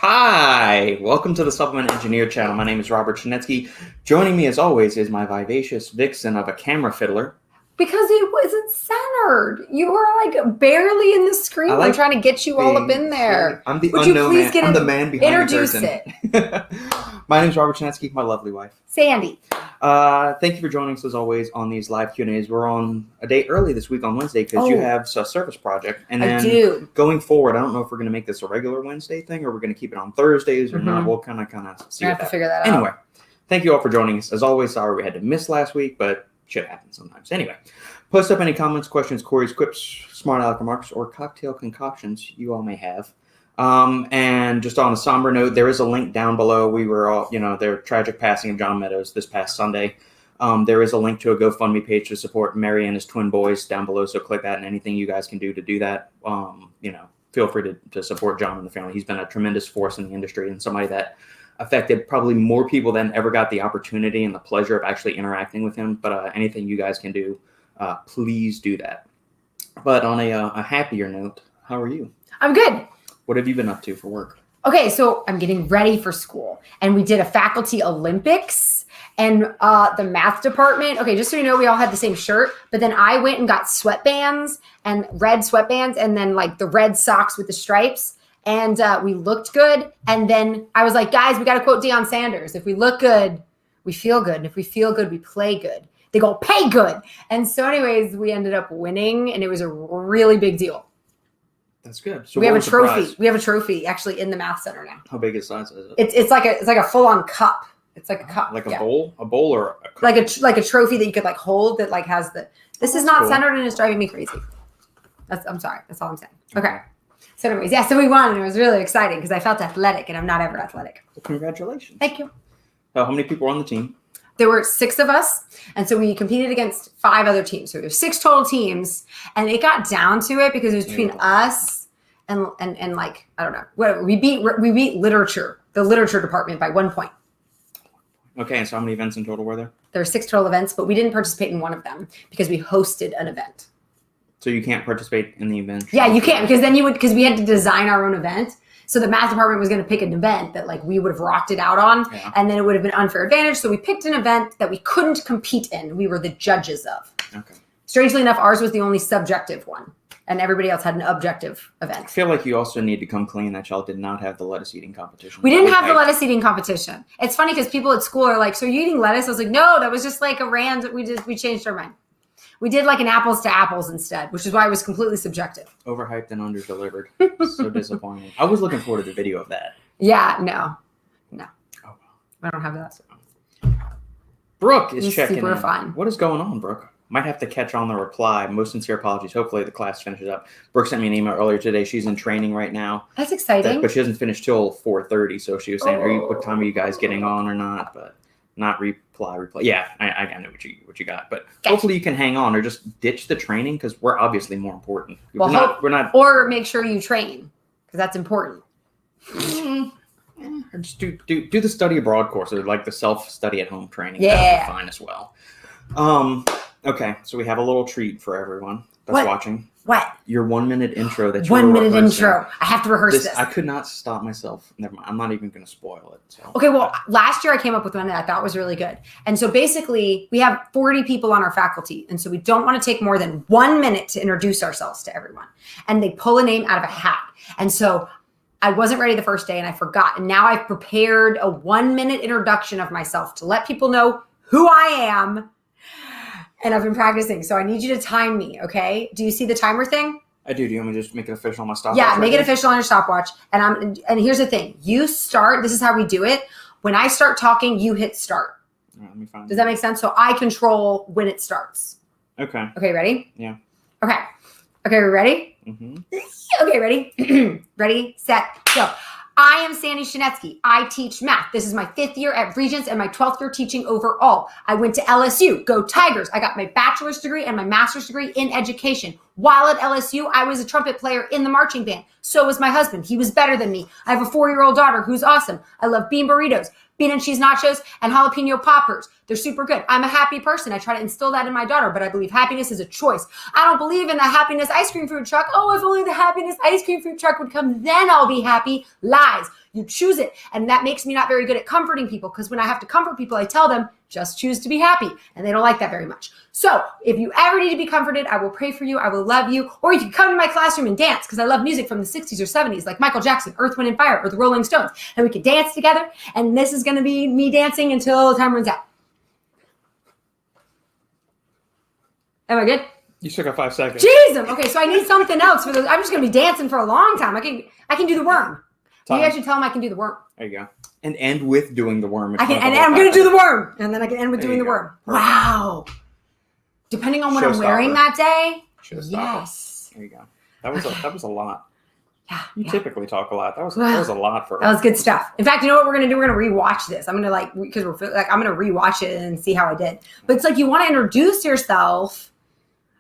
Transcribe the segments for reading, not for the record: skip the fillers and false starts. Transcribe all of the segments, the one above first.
Hi, welcome to the Supplement Engineer channel. My name is Robert Chinetsky. Joining me as always is my vivacious vixen of a camera fiddler. Because it wasn't centered. You were like barely in the screen. I'm trying to get you all up in there. I'm the unknown man. I'm the man behind the curtain. Introduce it. My name is Robert Chinetsky, my lovely wife. Sandy. Thank you for joining us as always on these live Q&As. We're on a day early this week on Wednesday because you have a service project. And then I do. Going forward, I don't know if we're going to make this a regular Wednesday thing or we're going to keep it on Thursdays or not. We'll kind of see. We have to figure that out. Anyway, thank you all for joining us. As always, sorry we had to miss last week, but shit happens sometimes. Anyway, post up any comments, questions, queries, quips, smart aleck remarks, or cocktail concoctions you all may have. And just on a somber note, there is a link down below. We were all, their tragic passing of John Meadows this past Sunday. There is a link to a GoFundMe page to support Mary and his twin boys down below. So click that, and anything you guys can do to do that, feel free to support John and the family. He's been a tremendous force in the industry and somebody that affected probably more people than ever got the opportunity and the pleasure of actually interacting with him. But anything you guys can do, please do that. But on a happier note, how are you? I'm good. What have you been up to for work? Okay, so I'm getting ready for school, and we did a faculty Olympics, and the math department. Okay, just so you know, we all had the same shirt, but then I went and got sweatbands and red sweatbands, and then like the red socks with the stripes, and we looked good. And then I was like, guys, we got to quote Deion Sanders: "If we look good, we feel good, and if we feel good, we play good. They go pay good." And so, anyways, we ended up winning, and it was a really big deal. That's good. So we have a trophy. We have a trophy actually in the math center now. How big a size is it? It's like a full on cup. It's like a cup. Like a bowl or a cup? Like a trophy that you could like hold that like has the. This is not cool. Centered and it's driving me crazy. I'm sorry. That's all I'm saying. Okay. So anyways, so we won and it was really exciting because I felt athletic and I'm not ever athletic. Well, congratulations. Thank you. How many people were on the team? There were 6 of us, and so we competed against 5 other teams. So there were 6 total teams, and it got down to it because it was between us and like I don't know, whatever. We beat the literature department by 1 point. Okay, and so how many events in total were there? There were 6 total events, but we didn't participate in one of them because we hosted an event. So you can't participate in the event? Yeah, you can't because we had to design our own event. So the math department was going to pick an event that like we would have rocked it out on, and then it would have been unfair advantage. So we picked an event that we couldn't compete in. We were the judges of. Okay. Strangely enough, ours was the only subjective one, and everybody else had an objective event. I feel like you also need to come clean that y'all did not have the lettuce eating competition. We didn't have the lettuce eating competition. It's funny because people at school are like, "So you eating lettuce?" I was like, "No, that was just like a random. We changed our mind. We did like an apples to apples instead, which is why it was completely subjective." Overhyped and under-delivered. So disappointing. I was looking forward to the video of that. Yeah, no. Oh, well. I don't have that. Brooke is checking super in. Fun. What is going on, Brooke? Might have to catch on the reply. Most sincere apologies. Hopefully the class finishes up. Brooke sent me an email earlier today. She's in training right now. That's exciting. But she doesn't finish till 4:30. So she was saying, what time are you guys getting on or not? But not reply. Yeah, I know what you got. But hopefully you can hang on or just ditch the training because we're obviously more important. Well, we're not. Or make sure you train because that's important. Or just do the study abroad course or like the self-study at home training. Yeah. That'll be fine as well. Okay, so we have a little treat for everyone that's watching. What? Your 1 minute intro that you 1 minute intro. I have to rehearse this. I could not stop myself. Never mind. I'm not even going to spoil it. So. Okay, well, last year I came up with one that I thought was really good. And so basically, we have 40 people on our faculty. And so we don't want to take more than 1 minute to introduce ourselves to everyone. And they pull a name out of a hat. And so I wasn't ready the first day and I forgot. And now I've prepared a 1 minute introduction of myself to let people know who I am. And I've been practicing. So I need you to time me, okay? Do you see the timer thing? I do. Do you want me to just make it official on my stopwatch? Yeah, make it official on your stopwatch. And here's the thing. You start. This is how we do it. When I start talking, you hit start. All right, let me find Does that make sense? So I control when it starts. Okay. Okay, ready? Yeah. Okay, we ready? Mm-hmm. Okay, ready? Ready, set, go. I am Sandy Chinetsky. I teach math. This is my 5th year at Regents and my 12th year teaching overall. I went to LSU. Go Tigers. I got my bachelor's degree and my master's degree in education. While at LSU, I was a trumpet player in the marching band. So was my husband. He was better than me. I have a 4-year-old daughter who's awesome. I love bean burritos, bean and cheese nachos, and jalapeno poppers. They're super good. I'm a happy person. I try to instill that in my daughter, but I believe happiness is a choice. I don't believe in the happiness ice cream food truck. Oh, if only the happiness ice cream food truck would come, then I'll be happy. Lies. You choose it. And that makes me not very good at comforting people, because when I have to comfort people, I tell them, just choose to be happy. And they don't like that very much. So if you ever need to be comforted, I will pray for you. I will love you. Or you can come to my classroom and dance, because I love music from the 60s or 70s, like Michael Jackson, Earth, Wind, and Fire, or the Rolling Stones. And we can dance together. And this is going to be me dancing until time runs out. Am I good? You took a 5 seconds. Jesus. Okay, so I need something else for those. I'm just going to be dancing for a long time. I can do the worm. Maybe I should tell him I can do the worm. There you go. And end with doing the worm. I can, and I'm going to do the worm. And then I can end with doing the worm. Wow. Depending on what I'm wearing that day. Yes. There you go. That was a lot. Yeah. You typically talk a lot. That was a lot for us. That was good stuff. In fact, you know what we're going to do? We're going to rewatch this. I'm going to because I'm going to rewatch it and see how I did. But it's like, you want to introduce yourself.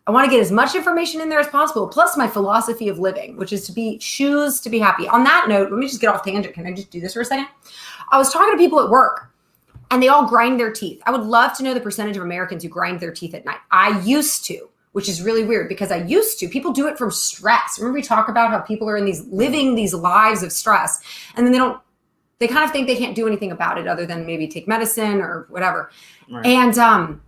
I want to get as much information in there as possible, plus my philosophy of living, which is choose to be happy. On that note, let me just get off tangent. Can I just do this for a second? I was talking to people at work, and they all grind their teeth. I would love to know the percentage of Americans who grind their teeth at night. I used to, which is really weird, because I used to. People do it from stress. Remember we talk about how people are living these lives of stress, and then they kind of think they can't do anything about it other than maybe take medicine or whatever. Right. And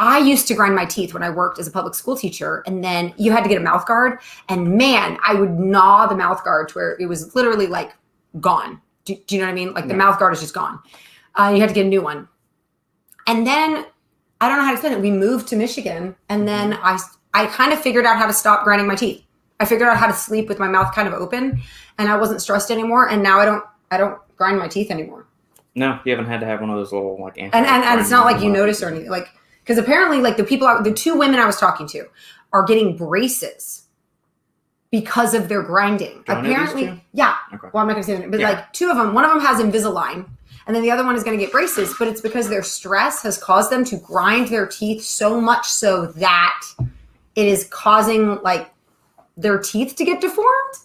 I used to grind my teeth when I worked as a public school teacher, and then you had to get a mouth guard, and man, I would gnaw the mouth guard to where it was literally like gone. Do you know what I mean? Like the mouth guard is just gone. You had to get a new one. And then I don't know how to explain it. We moved to Michigan, and then I kind of figured out how to stop grinding my teeth. I figured out how to sleep with my mouth kind of open, and I wasn't stressed anymore. And now I don't grind my teeth anymore. No, you haven't had to have one of those little like. And it's not like you notice or anything. Like, because apparently, like the 2 women I was talking to are getting braces because of their grinding. Apparently, yeah. Okay. Well, I'm not going to say that, but like 2 of them, one of them has Invisalign, and then the other one is going to get braces. But it's because their stress has caused them to grind their teeth so much so that it is causing like their teeth to get deformed.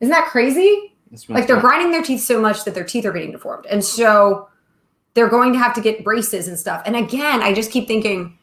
Isn't that crazy? Like they're grinding their teeth so much that their teeth are getting deformed, and so they're going to have to get braces and stuff. And again, I just keep thinking,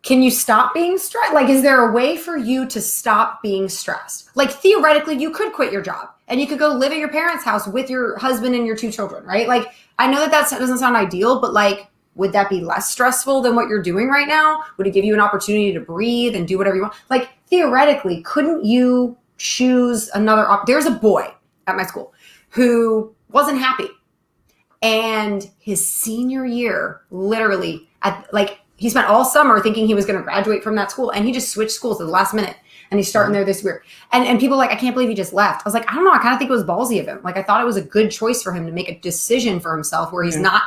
can you stop being stressed? Like, is there a way for you to stop being stressed? Like, theoretically, you could quit your job and you could go live at your parents' house with your husband and your 2 children, right? Like, I know that doesn't sound ideal, but like, would that be less stressful than what you're doing right now? Would it give you an opportunity to breathe and do whatever you want? Like, theoretically, couldn't you choose another There's a boy at my school who wasn't happy. And his senior year, literally, he spent all summer thinking he was going to graduate from that school, and he just switched schools at the last minute, and he's starting there this year. And people are like, I can't believe he just left. I was like, I don't know. I kind of think it was ballsy of him. Like, I thought it was a good choice for him to make a decision for himself where he's not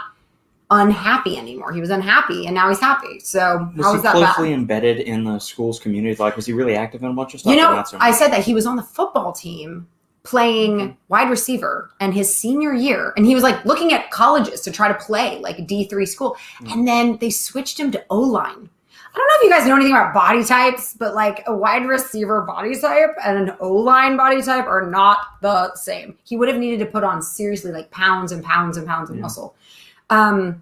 unhappy anymore. He was unhappy, and now he's happy. So how was that bad? Was he closely embedded in the school's community? Like, was he really active in a bunch of stuff? You know, I said that he was on the football team playing wide receiver and his senior year, and he was like looking at colleges to try to play like a D3 school, and then they switched him to O-line. I don't know if you guys know anything about body types, but like a wide receiver body type and an O-line body type are not the same. He would have needed to put on seriously like pounds and pounds and pounds of muscle. And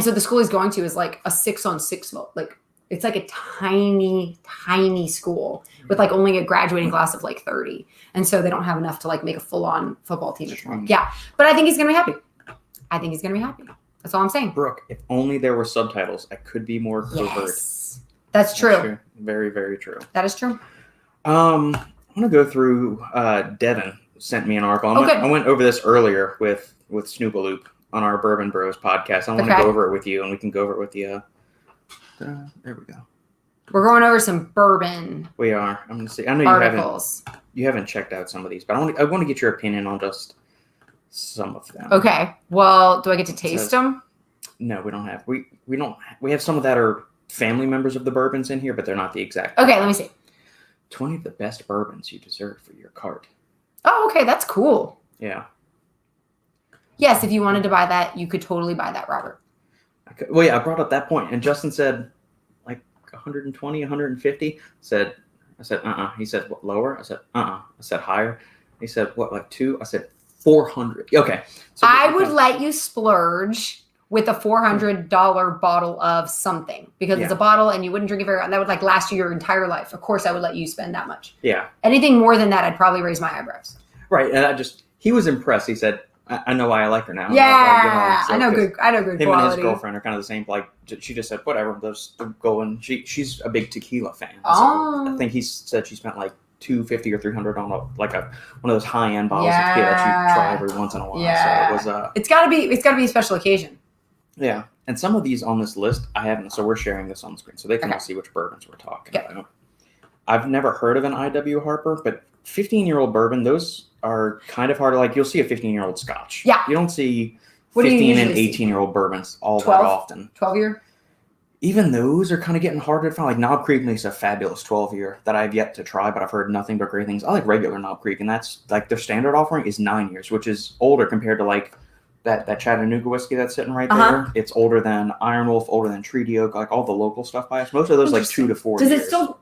so the school he's going to is like a 6-on-6 like it's like a tiny, tiny school with like only a graduating class of like 30. And so they don't have enough to like make a full-on football team. Yeah. But I think he's going to be happy. That's all I'm saying. Brooke, if only there were subtitles, I could be more covert. Yes. That's true. Very, very true. That is true. I'm going to go through, Devin sent me an article. I went over this earlier with Snoopaloop on our Bourbon Bros podcast. I want to go over it with you, and we can go over it with you. There we go. We're going over some bourbon. We are. I'm going to see. I know you haven't checked out some of these, but I want to get your opinion on just some of them. Okay. Well, do I get to taste them? No, we don't have. We have some of that are family members of the bourbons in here, but they're not the exact. Okay, let me see. 20 of the best bourbons you deserve for your cart. Oh, okay. That's cool. Yeah. Yes, if you wanted to buy that, you could totally buy that, Robert. Well, yeah, I brought up that point, and Justin said, like, 120, 150. I said, He said, what, lower? I said, I said, higher. He said, what, like 2? I said, 400. Okay. So I would let you splurge with a $400 bottle of something because it's a bottle and you wouldn't drink it very, and that would like last you your entire life. Of course, I would let you spend that much. Yeah. Anything more than that, I'd probably raise my eyebrows. Right. And he was impressed. He said, I know why I like her now. Yeah. So I know good him quality. and his girlfriend are kind of the same. Like, she just said, whatever, just go and she's a big tequila fan. Oh. So I think he said she spent like $250 or $300 on one of those high end bottles of tequila that you try every once in a while. Yeah. So it was it's gotta be a special occasion. Yeah. And some of these on this list I haven't, so we're sharing this on the screen so they can all see which bourbons we're talking about. I've never heard of an IW Harper, but 15-year-old bourbon, those are kind of hard to like. You'll see a 15-year-old Scotch. Yeah. You don't see What do you 15 and usually 18-year-old bourbons all 12? that often. 12-year? Even those are kind of getting harder to find. Like Knob Creek makes a fabulous 12-year that I've yet to try, but I've heard nothing but great things. I like regular Knob Creek, and that's like their standard offering is 9 years, which is older compared to like that Chattanooga whiskey that's sitting right there. It's older than Iron Wolf, older than Treaty Oak, like all the local stuff by us. Most of those like 2 to 4 years. Does it still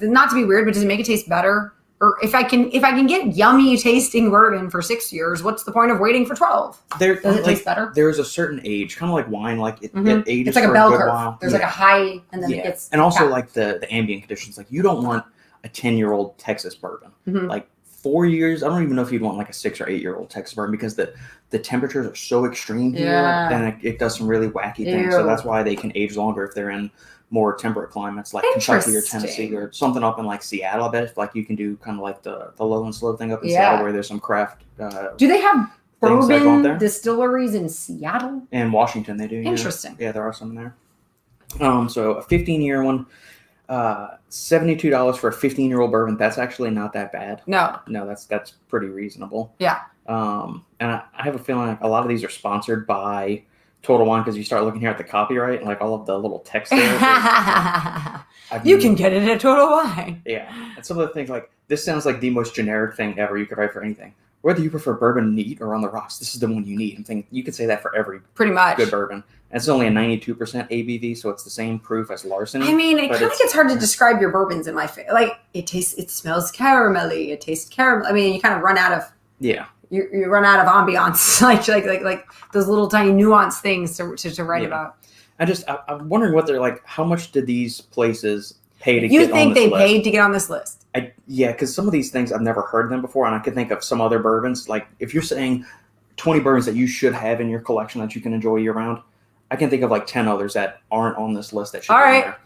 not to be weird, but does it make it taste better? Or if I can get yummy tasting bourbon for 6 years, what's the point of waiting for 12? Does it taste better? There's a certain age, kind of like wine, like it ages it's like for a bell good curve. while. There's like a high, and then it gets. And also like the ambient conditions. Like you don't want a 10-year-old Texas bourbon. Like 4 years, I don't even know if you'd want like a 6 or 8-year-old Texas bourbon because the temperatures are so extreme here, and it does some really wacky things. So that's why they can age longer if they're in more temperate climates like Kentucky or Tennessee or something up in like Seattle. I bet if like you can do kind of like the low and slow thing up in Seattle where there's some craft. Do they have bourbon distilleries in Seattle? In Washington, they do. Interesting. Yeah, there are some there. So a 15-year one, $72 for a 15-year-old bourbon. That's actually not that bad. No, that's pretty reasonable. Yeah. And I have a feeling like a lot of these are sponsored by Total Wine because you start looking here at the copyright and like all of the little text there. You can get it at Total Wine. Yeah. And some of the things like this sounds like the most generic thing ever you could write for anything. Whether you prefer bourbon neat or on the rocks, this is the one you need. I'm thinking you could say that for every pretty much good bourbon. And it's only a 92% ABV, so it's the same proof as Larceny. I mean, it kind of gets hard to describe your bourbons in my face. Like it smells caramelly. It tastes caramel. I mean, you kind of run out of you run out of ambiance, like those little tiny nuanced things to write about. I'm wondering what they're like. How much did these places pay to get on this list? You think they paid to get on this list? Yeah, because some of these things I've never heard of them before, and I could think of some other bourbons. Like if you're saying 20 bourbons that you should have in your collection that you can enjoy year round, I can think of like 10 others that aren't on this list that should be on there.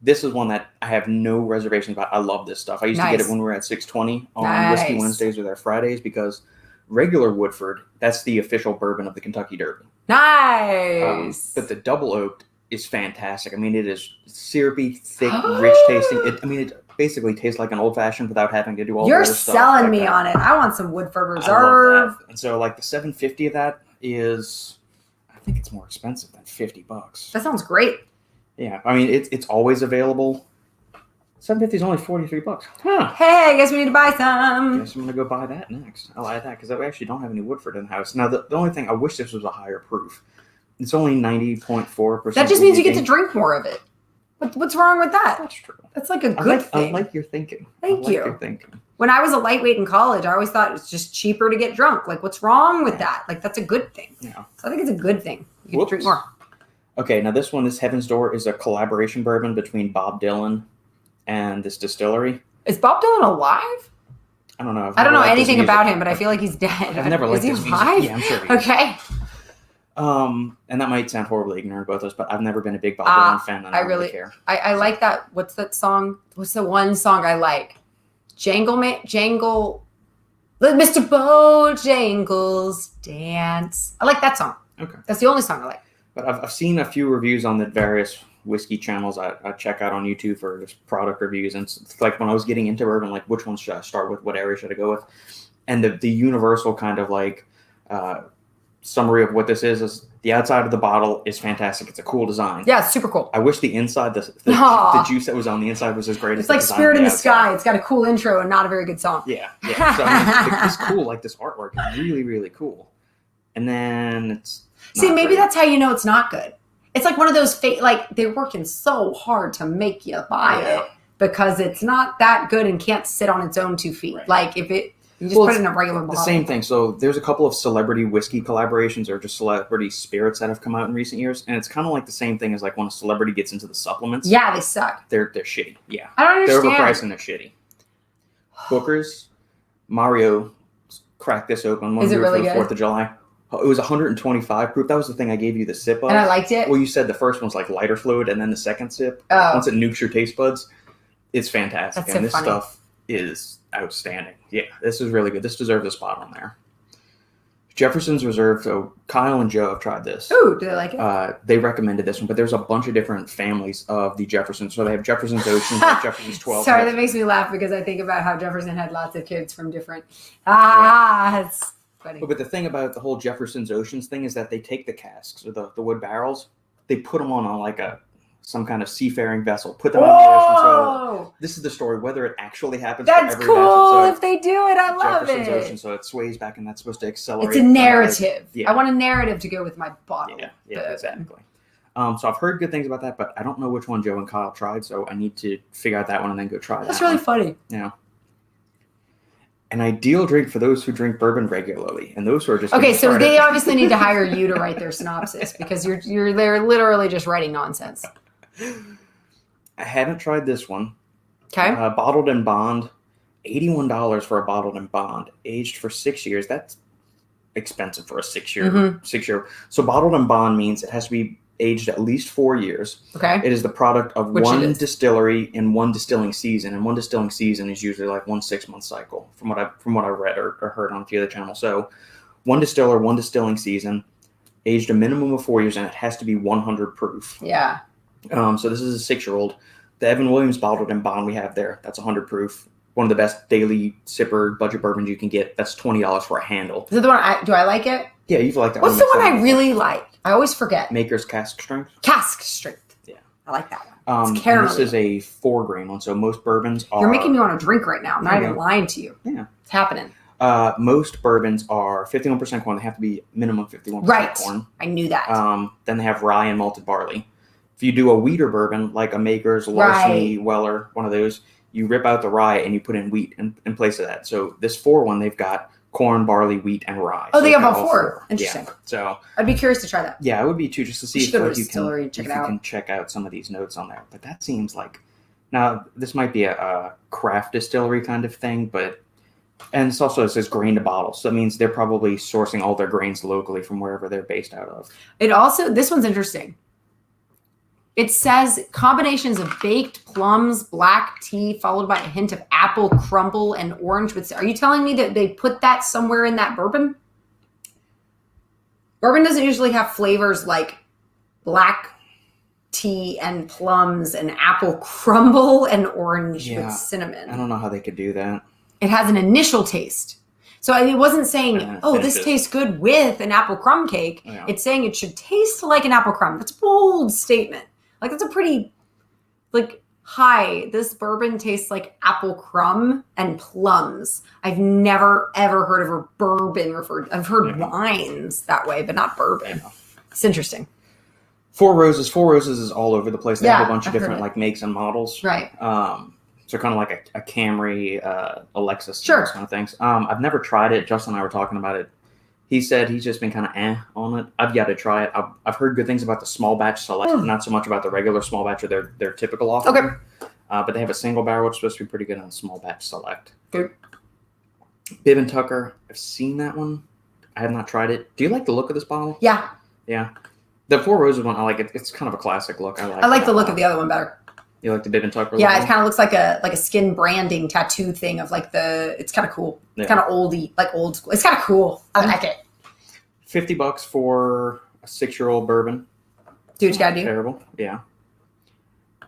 This is one that I have no reservations about. I love this stuff. I used to get it when we were at 620 on Whiskey Wednesdays or their Fridays because regular Woodford, that's the official bourbon of the Kentucky Derby. Nice. But the double oaked is fantastic. I mean, it is syrupy, thick, rich tasting. It basically tastes like an old fashioned without having to do all the other stuff. You're selling me on it. I want some Woodford Reserve. And so like the 750 of that is, I think it's more expensive than $50. That sounds great. Yeah. I mean, it's always available. 750 is only $43. Huh. Hey, I guess we need to buy some. Guess I'm going to go buy that next. I'll add that because we actually don't have any Woodford in the house. Now, the only thing, I wish this was a higher proof. It's only 90.4%. That just means you get to drink more of it. What's wrong with that? That's true. That's like a good thing. I like your thinking. Thank you. Your thinking. When I was a lightweight in college, I always thought it was just cheaper to get drunk. Like, what's wrong with that? Like, that's a good thing. Yeah. So I think it's a good thing. You can drink more. Okay, now this Heaven's Door, is a collaboration bourbon between Bob Dylan and this distillery. Is Bob Dylan alive? I don't know. I don't know anything about him, but I feel like he's dead. I've never liked his music. Alive? Yeah, I'm sure he is. Okay. And that might sound horribly ignorant about this, but I've never been a big Bob Dylan fan, and I don't really care. I like that. What's that song? What's the one song I like? Jangle. Let Mr. Bojangles dance. I like that song. Okay. That's the only song I like. But I've seen a few reviews on the various whiskey channels I check out on YouTube for just product reviews, and it's like when I was getting into bourbon, like which one should I start with? What area should I go with? And the universal kind of like summary of what this is the outside of the bottle is fantastic. It's a cool design. Yeah, it's super cool. I wish the inside, the juice that was on the inside was as great. It's like Spirit in the Sky. It's got a cool intro and not a very good song. Yeah. So I mean, it's cool. Like this artwork is really, really cool. And then it's maybe that's how you know it's not good. It's like one of those like they're working so hard to make you buy it because it's not that good and can't sit on its own 2 feet. Right. Like if it, you just put it in a regular bottle. The same thing. So there's a couple of celebrity whiskey collaborations or just celebrity spirits that have come out in recent years, and it's kind of like the same thing as like when a celebrity gets into the supplements. Yeah, they suck. They're shitty. Yeah, I don't understand. They're overpriced and they're shitty. Booker's Mario cracked this open. Is it really good? 4th of July. It was 125 proof. That was the thing I gave you the sip of. And I liked it. Well, you said the first one's like lighter fluid, and then the second sip, once it nukes your taste buds, it's fantastic. That's so this funny. stuff is outstanding. Yeah, this is really good. This deserves a spot on there. Jefferson's Reserve. So Kyle and Joe have tried this. Ooh, do they like it? They recommended this one, but there's a bunch of different families of the Jeffersons. So they have Jefferson's Ocean, they have Jefferson's 12. Sorry, that makes me laugh because I think about how Jefferson had lots of kids from different. It's funny. But the thing about the whole Jefferson's Oceans thing is that they take the casks or the wood barrels, they put them on like some kind of seafaring vessel, put them on the ocean. So this is the story, whether it actually happens. That's for every cool vessel. So if they do it. I love Jefferson's it. Ocean, so it sways back, and that's supposed to accelerate. It's a narrative. Yeah. I want a narrative to go with my bottle. Yeah, exactly. So I've heard good things about that, but I don't know which one Joe and Kyle tried, so I need to figure out that one and then go try that. That's really funny. Yeah. An ideal drink for those who drink bourbon regularly, and those who are just okay. So they obviously need to hire you to write their synopsis because they're literally just writing nonsense. I haven't tried this one. Okay. Bottled in bond, $81 for a bottled in bond, aged for 6 years. That's expensive for a 6 year. Mm-hmm. 6 year. So bottled in bond means it has to be aged at least 4 years. Okay. It is the product of one distillery in one distilling season, and one distilling season is usually like 1 6-month cycle, from what I read or heard on a few other channels. So, one distiller, one distilling season, aged a minimum of 4 years, and it has to be 100 proof. Yeah. So this is a 6-year-old. The Evan Williams bottled in bond we have there, that's 100 proof. One of the best daily sipper budget bourbons you can get. That's $20 for a handle. Is it the one? Do I like it? Yeah, you've liked that. What's the one I really like? I always forget. Maker's Cask Strength. Cask Strength. Yeah, I like that one. It's and this is a 4-grain one. So most bourbons are. You're making me want to drink right now. I'm not even lying to you. Yeah, it's happening. Most bourbons are 51% corn. They have to be minimum 51% corn. I knew that. Then they have rye and malted barley. If you do a wheater bourbon, like a Maker's, Larceny, Weller, one of those, you rip out the rye and you put in wheat in place of that. So this 4 one, they've got corn, barley, wheat, and rye. Oh, so they have all 4. Interesting. Yeah. So I'd be curious to try that. Yeah, I would be too, just to see if you can check out some of these notes on there. But that seems like, now this might be a craft distillery kind of thing, and it's also, it says grain to bottle. So that means they're probably sourcing all their grains locally from wherever they're based out of. This one's interesting. It says combinations of baked plums, black tea, followed by a hint of apple crumble and orange. Are you telling me that they put that somewhere in that bourbon? Bourbon doesn't usually have flavors like black tea and plums and apple crumble and orange with cinnamon. I don't know how they could do that. It has an initial taste. So it wasn't saying, this tastes good with an apple crumb cake. Yeah. It's saying it should taste like an apple crumb. That's a bold statement. Like, that's a pretty, this bourbon tastes like apple crumb and plums. I've never, ever heard of a bourbon referred. I've heard wines that way, but not bourbon. Yeah. It's interesting. Four Roses. Four Roses is all over the place. They have a bunch of different, makes and models. Right. So kind of like a Camry, a Lexus, those kind of things. I've never tried it. Justin and I were talking about it. He said he's just been kind of on it. I've got to try it. I've heard good things about the small batch select, not so much about the regular small batch or their typical offering. Okay. But they have a single barrel, which is supposed to be pretty good on small batch select. Good. Bibb and Tucker. I've seen that one. I have not tried it. Do you like the look of this bottle? Yeah. Yeah. The Four Roses one, I like it. It's kind of a classic look. I like the look of the other one better. You like the Bibb and Tucker? Yeah, it kind of looks like a skin branding tattoo thing of it's kind of cool. Yeah. It's kind of oldie, like old school. It's kind of cool. I like it. $50 for a 6-year-old bourbon. Do what you gotta do. Terrible. Yeah.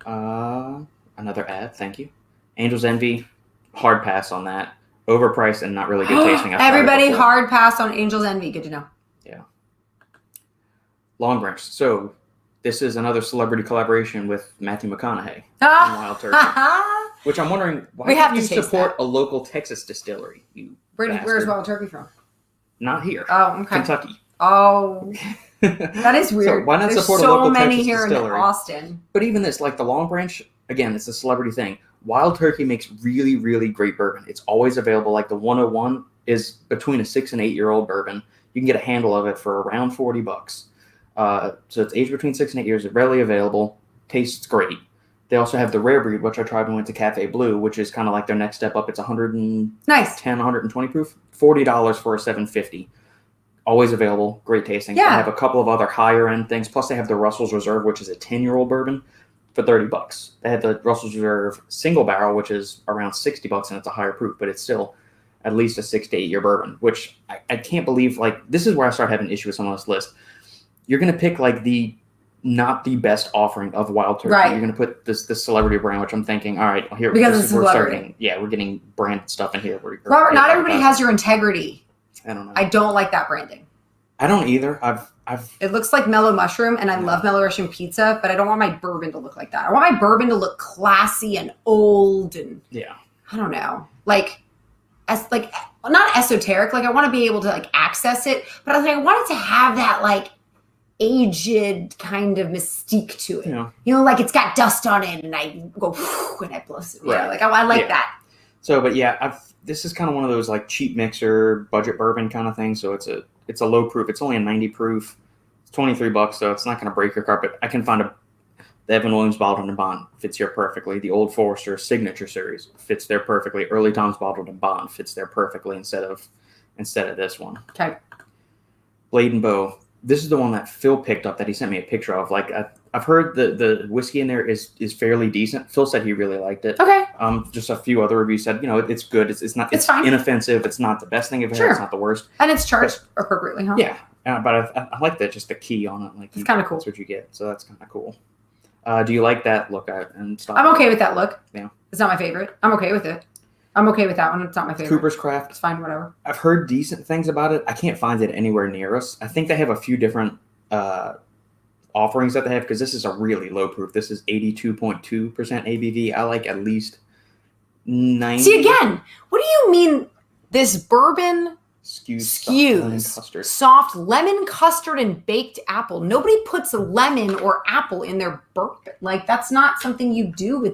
Another ad. Thank you. Angel's Envy. Hard pass on that. Overpriced and not really good tasting. Everybody hard pass on Angel's Envy. Good to know. Yeah. Long Branch. So this is another celebrity collaboration with Matthew McConaughey and Wild Turkey. Which I'm wondering, why do you support a local Texas distillery? Where's Wild Turkey from? Not here. Oh, okay. Kentucky. Oh. That is weird. So why not There's support a so local many Texas here in distillery? Austin. But even this, like the Long Branch, again, it's a celebrity thing. Wild Turkey makes really, really great bourbon. It's always available. Like the 101 is between a 6 and 8 year old bourbon. You can get a handle of it for around $40. So it's aged between 6 and 8 years. It's readily available. Tastes great. They also have the rare breed, which I tried when I went to Cafe Blue, which is kind of like their next step up. It's 110, Nice. 120 proof, $40 for a 750. Always available, great tasting. Yeah. They have a couple of other higher end things. Plus, they have the Russell's Reserve, which is a 10-year-old bourbon for $30. They have the Russell's Reserve single barrel, which is around $60, and it's a higher proof, but it's still at least a 6 to 8 year bourbon, which I can't believe. Like, this is where I start having an issue with some of this list. You're going to pick like not the best offering of Wild Turkey. Right. You're going to put this celebrity brand, which I'm thinking, all right, here Because this it's is where celebrity. we're getting branded stuff in here. Robert, not everybody has your integrity. I don't know. I don't like that branding. I don't either. It looks like Mellow Mushroom, and I love Mellow Mushroom pizza, but I don't want my bourbon to look like that. I want my bourbon to look classy and old, and I don't know, like not esoteric. Like I want to be able to like access it, but I want it to have that like aged kind of mystique to it. Yeah. You know, like it's got dust on it, and I go and I blow it. Yeah, like I like that. So, but this is kind of one of those like cheap mixer budget bourbon kind of thing. So it's a low proof. It's only a 90 proof. It's $23, so it's not going to break your carpet. I can find the Evan Williams Bottled and Bond fits here perfectly. The Old Forester Signature Series fits there perfectly. Early Tom's Bottled and Bond fits there perfectly instead of this one. Okay. Blade and Bow. This is the one that Phil picked up that he sent me a picture of. Like I've heard the whiskey in there is fairly decent. Phil said he really liked it. Okay. Just a few other reviews said, it's good. It's fine. Inoffensive. It's not the best thing I've had. It's not the worst. And it's charged appropriately, huh? Yeah. But I like that, just the key on it. Like it's kind of cool. That's what you get. So that's kind of cool. Do you like that look at and stuff? I'm okay with that look. Yeah. It's not my favorite. I'm okay with it. I'm okay with that one. It's not my favorite. Cooper's Craft. It's fine, whatever. I've heard decent things about it. I can't find it anywhere near us. I think they have a few different offerings that they have, because this is a really low proof. This is 82.2% ABV. I like at least 90. See, again, what do you mean this bourbon skews soft lemon custard and baked apple? Nobody puts lemon or apple in their bourbon. Like, that's not something you do with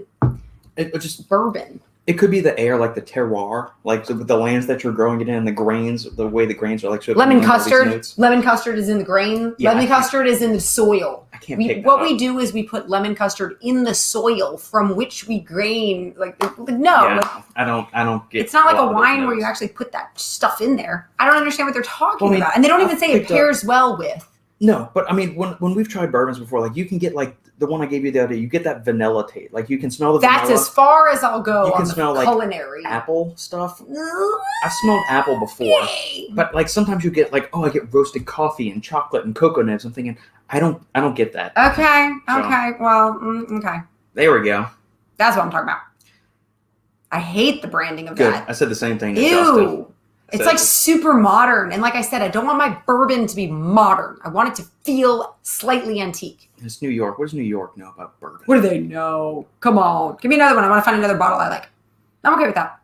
just bourbon. It could be the air, like the terroir, like the lands that you're growing it in, the grains, the way the grains are like. So lemon custard. Lemon custard is in the grain. Yeah, lemon custard is in the soil. I can't pick that What up. we do is we put lemon custard in the soil from which we grain. No. Yeah, I don't get. It's not like a lot of wine those where you notes. actually put that stuff in there. I don't understand what they're talking about. And they don't even say it picked up- pairs well with. No, but I mean, when we've tried bourbons before, like you can get like the one I gave you the other day, you get that vanilla taste. Like you can smell the That's vanilla. as far as I'll go You can on the smell, like, culinary. Apple stuff. I've smelled apple before, Yay. but like sometimes you get like, I get roasted coffee and chocolate and cocoa nibs. I'm thinking, I don't get that. Okay. So- Okay. Well, okay. There we go. That's what I'm talking about. I hate the branding of Good. that. I said the same thing to Justin. Ew. It's like super modern. And like I said, I don't want my bourbon to be modern. I want it to feel slightly antique. It's New York. What does New York know about bourbon? What do they know? Come on. Give me another one. I want to find another bottle I like. I'm okay with that.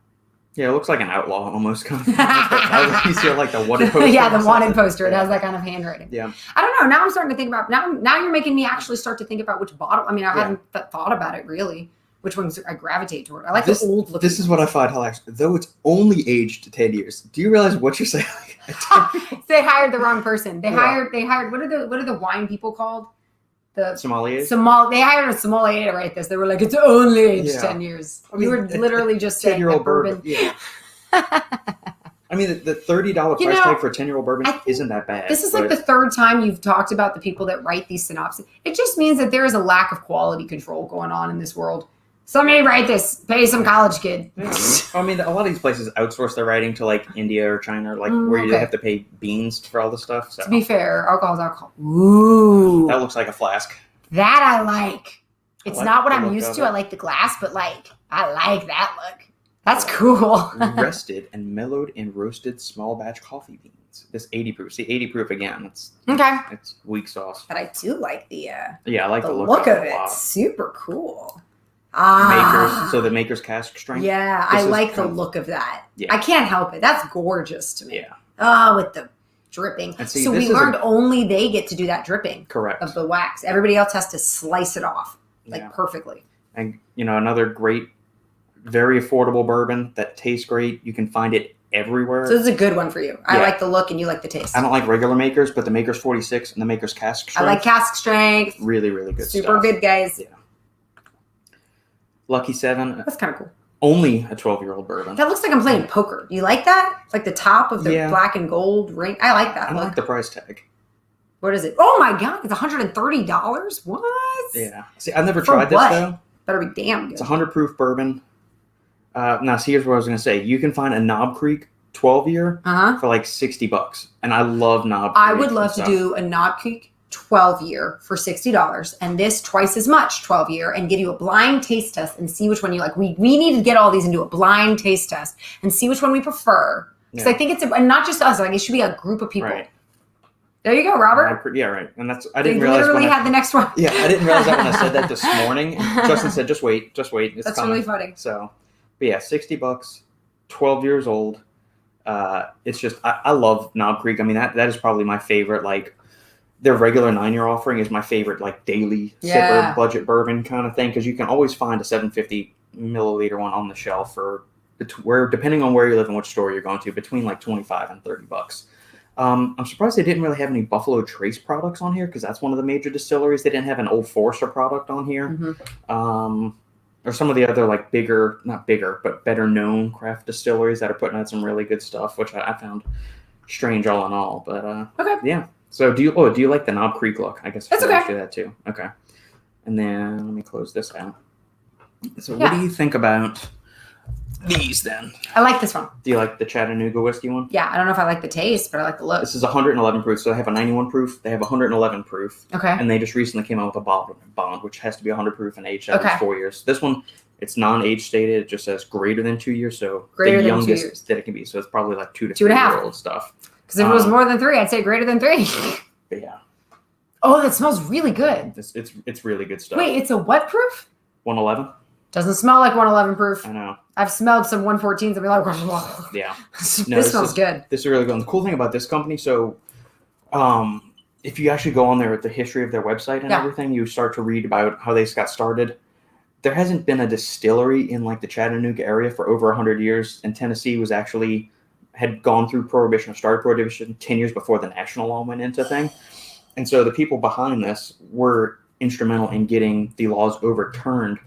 Yeah, it looks like an outlaw almost. Kind of. You see like the wanted poster. Yeah, the wanted poster. It has that kind of handwriting. Yeah. I don't know. Now I'm starting to think about, now you're making me actually start to think about which bottle. I mean, I haven't thought about it really. Which ones I gravitate toward. I like the old looking. This is what I find hilarious. Though it's only aged to 10 years. Do you realize what you're saying? They hired the wrong person. They hired what are the wine people called? The sommeliers? They hired a sommelier to write this. They were like, it's only aged 10 years. I mean, you were literally just saying that bourbon. Yeah. I mean, the $30 price tag for a 10-year-old bourbon isn't that bad. This is like the third time you've talked about the people that write these synopses. It just means that there is a lack of quality control going on in this world. Somebody write this. Pay some college kid. I mean, a lot of these places outsource their writing to like India or China, like where you have to pay beans for all this stuff. So. To be fair, alcohol is alcohol. Ooh. That looks like a flask. That I like. It's like not what the I'm look used of to. it. I like the glass, but like, I like that look. That's cool. Rested and mellowed and roasted small batch coffee beans. This 80 proof. See, 80 proof again. It's weak sauce. But I do like the I like the look of it. it. Super cool. Makers. So the Maker's cask strength. Yeah, I like the look of that. Yeah. I can't help it. That's gorgeous to me. Yeah. Oh, with the dripping. And see, so we learned only they get to do that dripping. Correct. Of the wax. Everybody else has to slice it off perfectly. And another great, very affordable bourbon that tastes great. You can find it everywhere. So this is a good one for you. I like the look and you like the taste. I don't like regular Makers, but the Makers 46 and the Makers cask strength. I like cask strength. Really, really good Super stuff. good, guys. Yeah. Lucky 7. That's kind of cool. Only a 12-year-old bourbon. That looks like I'm playing poker. Do you like that? Like the top of the black and gold ring. I like that. I like the price tag. What is it? Oh my God. It's $130. What? Yeah. See, I've never tried this though. Better be damn good. It's a 100 proof bourbon. Now, see, here's what I was going to say. You can find a Knob Creek 12-year for like $60. And I love Knob Creek. I would love to do a Knob Creek 12-year for $60 and this twice as much 12-year and give you a blind taste test and see which one you like. We need to get all these and do a blind taste test and see which one we prefer. Because I think it's and not just us. Like it should be a group of people. Right. There you go, Robert. Yeah, right. And that's I didn't realize. Literally had the next one. Yeah, I didn't realize that when I said that this morning. Justin said, "Just wait, it's that's coming." Really funny. So, but yeah, $60, 12 years old. It's just I love Knob Creek. I mean that is probably my favorite. Like their regular 9-year offering is my favorite. Like daily sipper budget bourbon kind of thing because you can always find a 750 milliliter one on the shelf for where depending on where you live and which store you're going to between like $25 and $30. I'm surprised they didn't really have any Buffalo Trace products on here because that's one of the major distilleries. They didn't have an Old Forester product on here. Or some of the other like not bigger, but better known craft distilleries that are putting out some really good stuff, which I found strange all in all. But okay. Yeah. So do you like the Knob Creek look? I guess that's I okay. do that too. Okay. And then let me close this out. So what do you think about these then? I like this one. Do you like the Chattanooga whiskey one? Yeah, I don't know if I like the taste, but I like the look. This is 111 proof, so they have a 91 proof. They have 111 proof. Okay. And they just recently came out with a bond, which has to be 100 proof and aged every 4 years. This one, it's non-age stated. It just says greater than 2 years, so greater the than 2 years youngest that it can be. So it's probably like 2 to 2.5 year old stuff. Because if it was more than 3, I'd say greater than 3. But yeah. Oh, that smells really good. It's really good stuff. Wait, it's a what proof? 111. Doesn't smell like 111 proof. I know. I've smelled some 114s and be like, whoa. Yeah. This smells good. This is really good. And the cool thing about this company, so if you actually go on there with the history of their website and everything, you start to read about how they got started. There hasn't been a distillery in like the Chattanooga area for over 100 years. And Tennessee had gone through Prohibition or started Prohibition 10 years before the national law went into thing. And so the people behind this were instrumental in getting the laws overturned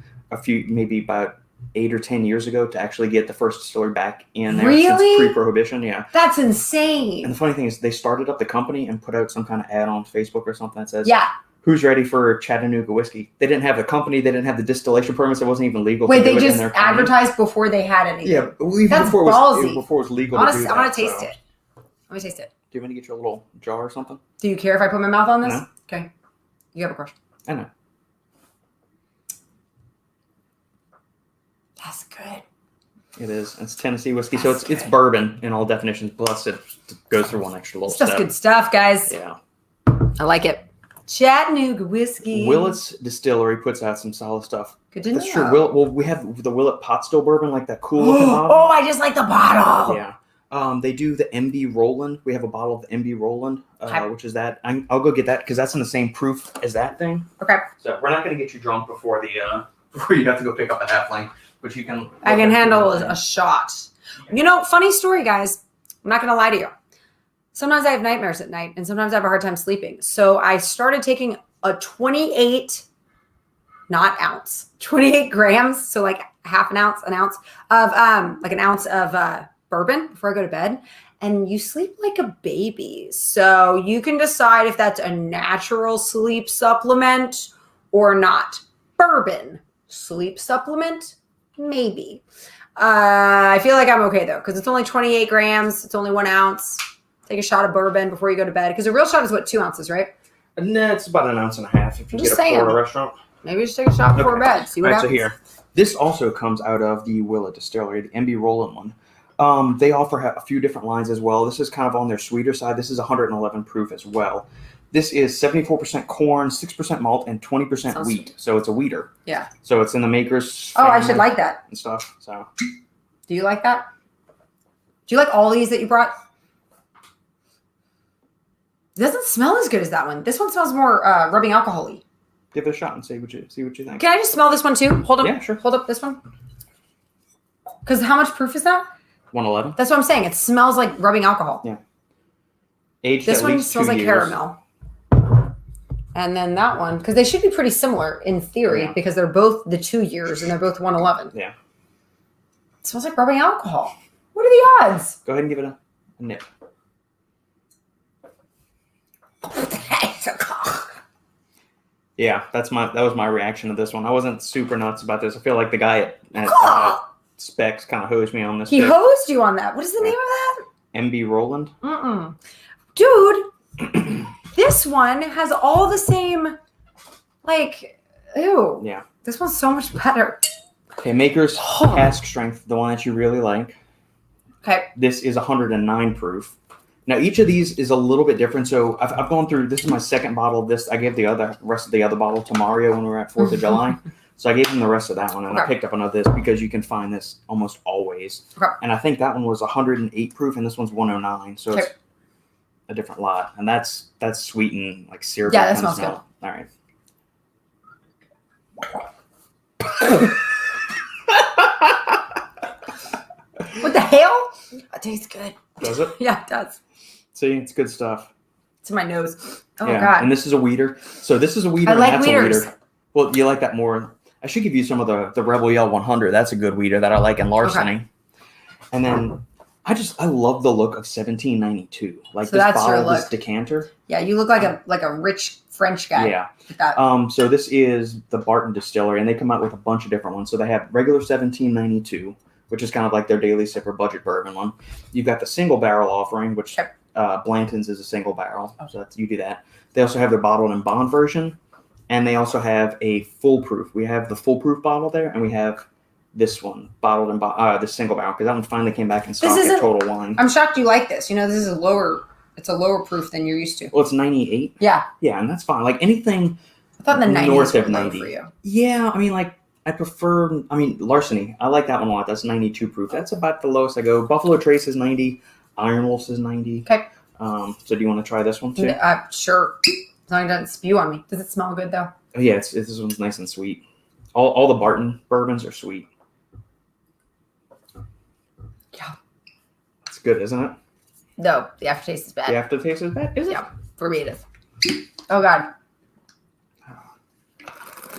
maybe about 8 or 10 years ago to actually get the first distillery back in there since pre-Prohibition. Yeah. That's insane. And the funny thing is they started up the company and put out some kind of ad on Facebook or something that says, who's ready for Chattanooga whiskey? They didn't have the company. They didn't have the distillation permits. It wasn't even legal. Wait, they just advertised before they had anything. Yeah. Even That's before ballsy. It was legal I to do that. I want to taste it. Let me taste it. Do you want me to get you a little jar or something? Do you care if I put my mouth on this? No. Okay. You have a question. I know. That's good. It is. It's Tennessee whiskey, so it's bourbon in all definitions. Plus, it goes through one extra little step. That's good stuff, guys. Yeah. I like it. Chattanooga whiskey. Willett's Distillery puts out some solid stuff. Good to know. That's true. We have the Willett pot still bourbon, like that cool looking bottle. Oh, I just like the bottle. Yeah. They do the MB Roland. We have a bottle of the MB Roland, which is that. I'll go get that because that's in the same proof as that thing. Okay. So we're not going to get you drunk before you have to go pick up a halfling. But you can. I can handle a shot. Funny story, guys. I'm not going to lie to you. Sometimes I have nightmares at night, and sometimes I have a hard time sleeping. So I started taking a 28 grams, so like an ounce of bourbon before I go to bed. And you sleep like a baby. So you can decide if that's a natural sleep supplement or not. Bourbon sleep supplement. Maybe. I feel like I'm okay though, because it's only 28 grams. It's only 1 ounce. Take a shot of bourbon before you go to bed. Because a real shot is 2 ounces, right? No, it's about 1.5 ounces if you get a pour at a restaurant. Maybe just take a shot before bed. See what happens. So here, this also comes out of the Willett Distillery, the MB Roland one. They offer a few different lines as well. This is kind of on their sweeter side. This is 111 proof as well. This is 74% corn, 6% malt, and 20% wheat. So it's a wheater. Yeah. So it's in the maker's. Oh, I should like that. And stuff. So. Do you like that? Do you like all these that you brought? It doesn't smell as good as that one. This one smells more rubbing alcohol-y. Give it a shot and see what you think. Can I just smell this one too? Hold up. Yeah, sure. Hold up this one. Because how much proof is that? 111. That's what I'm saying. It smells like rubbing alcohol. Yeah. Aged This at one least smells 2 like years. caramel. And then that one, because they should be pretty similar in theory, Yeah. because they're both the 2 years and they're both 111. Yeah. It smells like rubbing alcohol. What are the odds? Go ahead and give it a nip. Yeah, that was my reaction to this one. I wasn't super nuts about this. I feel like the guy at Specs kind of hosed me on this. He hosed you on that. What is the name of that? MB Roland. Dude, this one has all the same, like, ew. Yeah. This one's so much better. Okay, Maker's cask strength, the one that you really like. Okay. This is 109 proof. Now, each of these is a little bit different. So I've gone through, this is my second bottle of this. I gave the rest of the other bottle to Mario when we were at 4th of July. So I gave him the rest of that one, and I picked up another this because you can find this almost always. Okay. And I think that one was 108 proof, and this one's 109. So it's a different lot. And that's sweet and like syrup. Yeah, that smells good. All right. What the hell? It tastes good. Does it? Yeah, it does. See, it's good stuff. It's in my nose. Oh, yeah. God. And this is a weeder. So this is a weeder. I like and that's weeders. a weeder. Well, you like that more. I should give you some of the Rebel Yell 100. That's a good weeder that I like in Larceny. Okay. And then I love the look of 1792. Like so this bottle, this decanter. Yeah, you look like a rich French guy. Yeah. So this is the Barton Distillery, and they come out with a bunch of different ones. So they have regular 1792, which is kind of like their daily sipper budget bourbon one. You've got the single barrel offering, which Blanton's is a single barrel. So you do that. They also have their bottled and bond version, and they also have a full proof. We have the full proof bottle there, and we have this one bottled and the single barrel, because that one finally came back in stock at Total Wine. I'm shocked you like this. You know, this is it's a lower proof than you're used to. Well, it's 98. Yeah. Yeah, and that's fine. Like anything I thought the 90s north of were low 90 for you. Yeah, I mean, like I prefer. I mean, Larceny. I like that one a lot. That's 92 proof. That's about the lowest I go. Buffalo Trace is 90. Iron Wolf is 90. Okay. So do you want to try this one too? Sure. As long as it doesn't spew on me. Does it smell good though? Oh, yeah, this one's nice and sweet. All the Barton bourbons are sweet. Yeah. It's good, isn't it? No, the aftertaste is bad. The aftertaste is bad? Is it? Yeah, for me it is. Oh, God.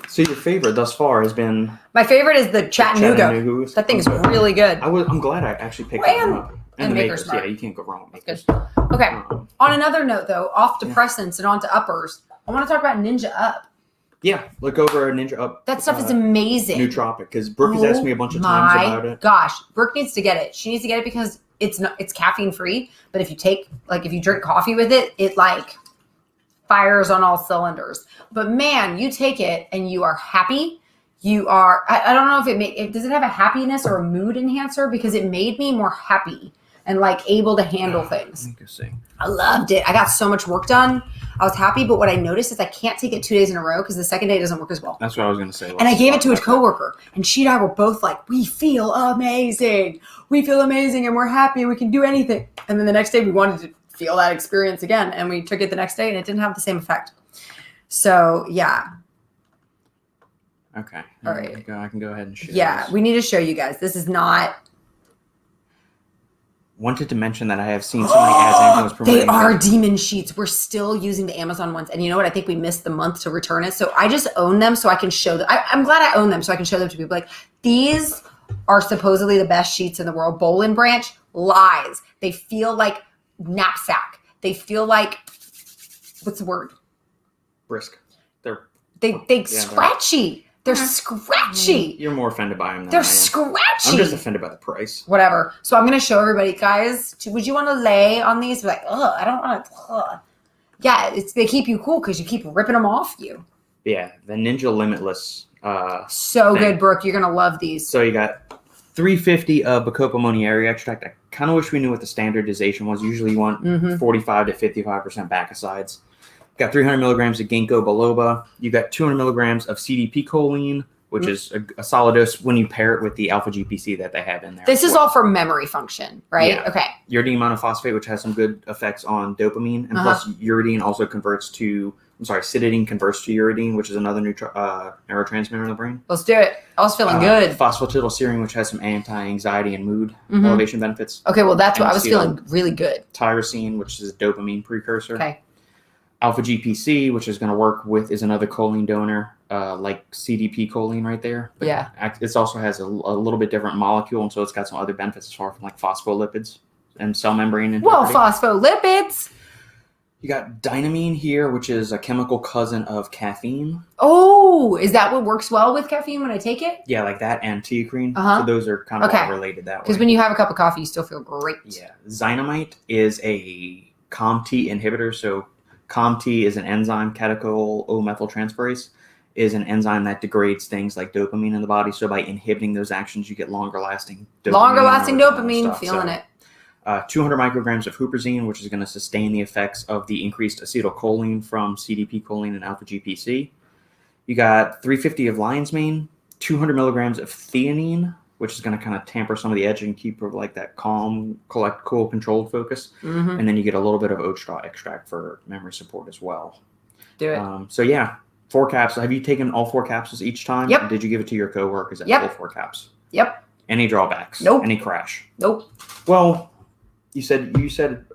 So your favorite thus far has been... My favorite is the Chattanooga. That thing's really good. I'm glad I actually picked that one up. And Maker's Mark. Yeah, you can't go wrong with Maker's. Okay. On another note, though, off depressants and on to uppers, I want to talk about Ninja Up. Yeah, look over Ninja Up. That stuff is amazing. Nootropic, because Brooke has asked me a bunch of times about it. Gosh, Brooke needs to get it. She needs to get it because it's caffeine free. But if you drink coffee with it, it like fires on all cylinders. But man, you take it and you are happy. You are. I don't know if does it have a happiness or a mood enhancer, because it made me more happy and like able to handle things. Interesting. I loved it. I got so much work done. I was happy, but what I noticed is I can't take it 2 days in a row because the second day doesn't work as well. That's what I was going to say. And I gave it to a coworker, and she and I were both like, we feel amazing. We feel amazing, and we're happy. We can do anything. And then the next day we wanted to feel that experience again, and we took it the next day, and it didn't have the same effect. So, yeah. Okay. All right. I can go ahead and share this. We need to show you guys. This is not... Wanted to mention that I have seen so many ads Amazon's promoting. They are demon sheets. We're still using the Amazon ones. And you know what? I think we missed the month to return it. So I just own them so I can show them. I'm glad I own them so I can show them to people. Like, these are supposedly the best sheets in the world. Boll and Branch, lies. They feel like knapsack. They feel like, what's the word? Brisk. They scratchy. They're scratchy. You're more offended by them than They're I am. scratchy. I'm just offended by the price. Whatever. So I'm going to show everybody, guys. Would you want to lay on these? Be like, I don't want to. Yeah, they keep you cool because you keep ripping them off you. Yeah, the Ninja Limitless. So good, Brooke. You're going to love these. So you got 350 of Bacopa Monnieri extract. I kind of wish we knew what the standardization was. Usually you want 45 to 55% bacicides. Got 300 milligrams of ginkgo biloba. You got 200 milligrams of CDP choline, which is a solid dose when you pair it with the alpha GPC that they have in there. This is all for memory function, right? Yeah. Okay. Uridine monophosphate, which has some good effects on dopamine, and plus uridine also converts to, cytidine converts to uridine, which is another neurotransmitter in the brain. Let's do it. I was feeling good. Phosphatidylserine, which has some anti-anxiety and mood elevation benefits. Okay, well, that's what I was feeling really good. Tyrosine, which is a dopamine precursor. Okay. Alpha GPC, which is going to work with, is another choline donor, like CDP choline right there. But yeah. It also has a little bit different molecule, and so it's got some other benefits as far as like phospholipids and cell membrane integrity. Well, phospholipids. You got dynamine here, which is a chemical cousin of caffeine. Oh, is that what works well with caffeine when I take it? Yeah, like that and teacrine. So those are kind of all related that way. Because when you have a cup of coffee, you still feel great. Yeah. Xynamide is a COMT inhibitor. So COMT is an enzyme, catechol O-methyltransferase, is an enzyme that degrades things like dopamine in the body. So by inhibiting those actions, you get longer-lasting dopamine. Longer-lasting dopamine, feeling it. 200 micrograms of huperzine, which is going to sustain the effects of the increased acetylcholine from CDP choline and alpha GPC. You got 350 of lion's mane, 200 milligrams of theanine, which is going to kind of tamper some of the edge and keep like that calm, cool, controlled focus. And then you get a little bit of oat straw extract for memory support as well. Do it. So yeah, 4 capsules. Have you taken all 4 capsules each time? Yep. Did you give it to your coworkers at full 4 caps? Yep. Any drawbacks? Nope. Any crash? Nope. Well, you said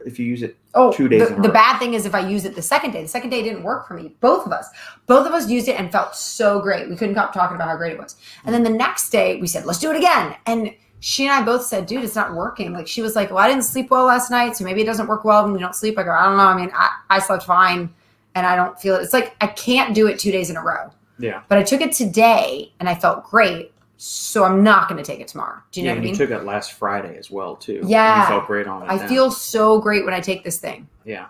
if you use it 2 days in a row. The bad thing is if I use it the second day. The second day didn't work for me. Both of us used it and felt so great. We couldn't stop talking about how great it was. And then the next day we said, let's do it again. And she and I both said, dude, it's not working. Like she was like, well, I didn't sleep well last night, so maybe it doesn't work well when you don't sleep. I go, I don't know. I mean, I slept fine and I don't feel it. It's like I can't do it 2 days in a row. Yeah. But I took it today and I felt great. So I'm not going to take it tomorrow. Do you know what I mean? You took it last Friday as well, too. Yeah. You felt great on it. I feel so great when I take this thing. Yeah.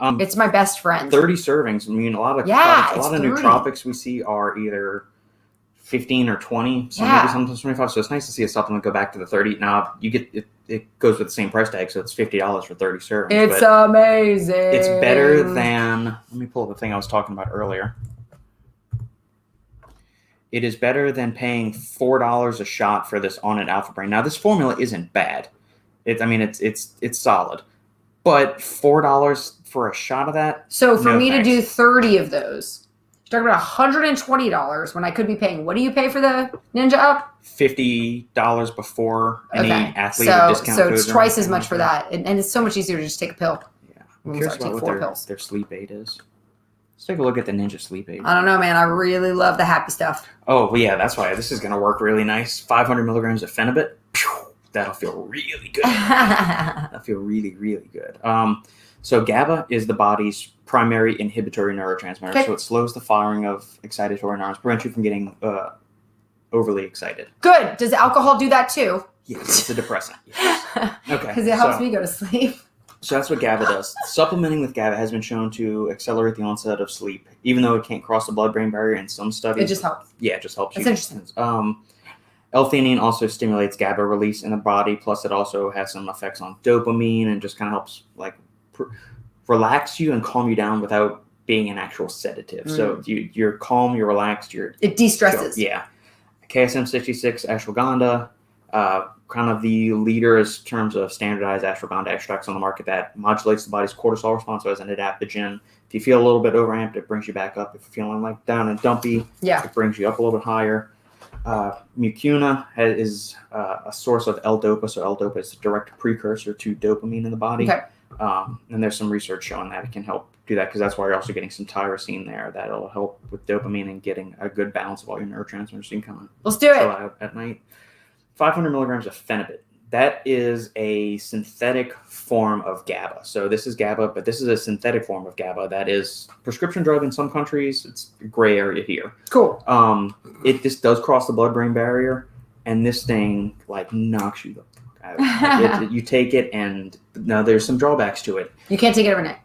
It's my best friend. 30 servings. I mean, a lot of nootropics we see are either 15 or 20, so maybe sometimes 25. So it's nice to see a supplement go back to the 30. Now you get it goes with the same price tag, so it's $50 for 30 servings. It's amazing. It's better than. Let me pull up the thing I was talking about earlier. It is better than paying $4 a shot for this On It Alpha Brain. Now this formula isn't bad. It's solid, but $4 for a shot of that. So for me to do 30 of those, you're talking about $120 when I could be paying. What do you pay for the Ninja Up? $50 before any athlete or discount. So it's twice as much for that, and it's so much easier to just take a pill. Yeah, I'm curious about what their sleep aid is. Let's take a look at the Ninja Sleep Aid. I don't know, man. I really love the happy stuff. Oh, well, yeah, that's why this is going to work really nice. 500 milligrams of phenibut. That'll feel really good. That'll feel really, really good. So GABA is the body's primary inhibitory neurotransmitter. Okay. So it slows the firing of excitatory neurons, prevents you from getting overly excited. Good. Does alcohol do that too? Yes, it's a depressant. Yes. Okay. Because it helps me go to sleep. So that's what GABA does. Supplementing with GABA has been shown to accelerate the onset of sleep, even though it can't cross the blood-brain barrier in some studies. It just helps. Yeah, it just helps. That's interesting. L-theanine also stimulates GABA release in the body, plus it also has some effects on dopamine and just kind of helps like relax you and calm you down without being an actual sedative. So you're calm, you're relaxed, it de-stresses. Yeah. KSM-66, ashwagandha, kind of the leader in terms of standardized ashwagandha extracts on the market that modulates the body's cortisol response as an adaptogen. If you feel a little bit overamped, it brings you back up. If you're feeling like down and dumpy, it brings you up a little bit higher. Mucuna is a source of L-DOPA, so L-DOPA is a direct precursor to dopamine in the body. Okay. And there's some research showing that it can help do that because that's why you're also getting some tyrosine there that'll help with dopamine and getting a good balance of all your neurotransmitters. So you can kind of let's do it at night. 500 milligrams of phenibut. That is a synthetic form of GABA. So this is GABA, but this is a synthetic form of GABA that is prescription drug in some countries. It's a gray area here. Cool. This does cross the blood-brain barrier, and this thing like knocks you the fuck out. You take it, and now there's some drawbacks to it. You can't take it every night.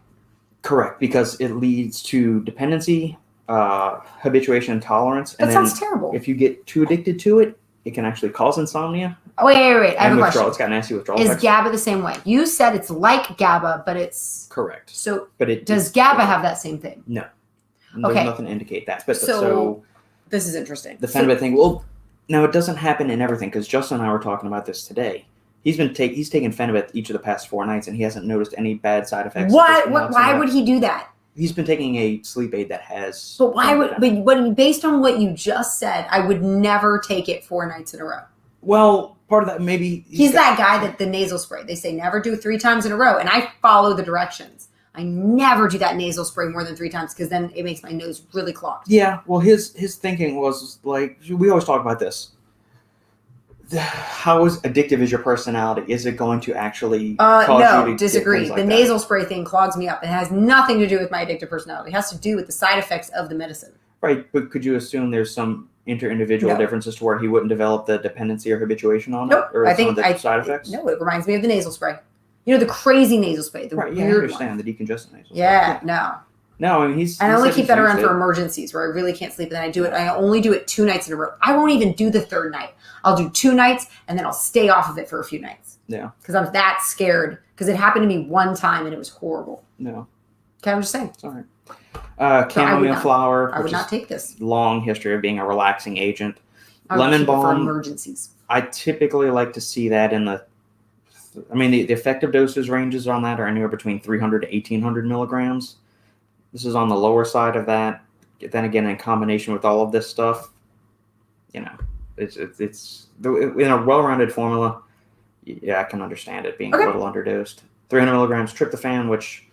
Correct, because it leads to dependency, habituation, and tolerance. That sounds terrible. If you get too addicted to it, it can actually cause insomnia. Oh, wait. I have a question. It's got nasty withdrawal effects. Is GABA the same way? You said it's like GABA, but it's... Correct. So does GABA have that same thing? No. There's nothing to indicate that. But so This is interesting. The Phenibut thing. Well, now it doesn't happen in everything because Justin and I were talking about this today. He's taken Phenibut each of the past 4 nights, and he hasn't noticed any bad side effects. What? Why would he do that? He's been taking a sleep aid that has. But why would? But based on what you just said, I would never take it 4 nights in a row. Well, part of that maybe he's that guy that the nasal spray. They say never do 3 times in a row, and I follow the directions. I never do that nasal spray more than 3 times because then it makes my nose really clogged. Yeah. Well, his thinking was like we always talk about this. How addictive is your personality? Is it going to actually cause you to disagree. Like the that? nasal spray thing clogs me up. It has nothing to do with my addictive personality. It has to do with the side effects of the medicine. Right, but could you assume there's some inter-individual differences to where he wouldn't develop the dependency or habituation on it? Or some of the side effects? No, it reminds me of the nasal spray. You know, the crazy nasal spray. The weird I understand one. the decongestant nasal spray. Yeah, no. No, I mean, I only keep that around for emergencies where I really can't sleep. And then I do it. I only do it 2 nights in a row. I won't even do the 3rd night. I'll do 2 nights and then I'll stay off of it for a few nights. Yeah. Because I'm that scared. Because it happened to me one time and it was horrible. No. Okay, I'm just saying. It's all right. Chamomile flower. I would not take this. Long history of being a relaxing agent. I Lemon balm. For emergencies. I typically like to see that in the. I mean, the effective doses ranges on that are anywhere between 300 to 1,800 milligrams. This is on the lower side of that. Then again, in combination with all of this stuff, you know, it's in a well-rounded formula. Yeah, I can understand it being a little underdosed. 300 milligrams tryptophan, which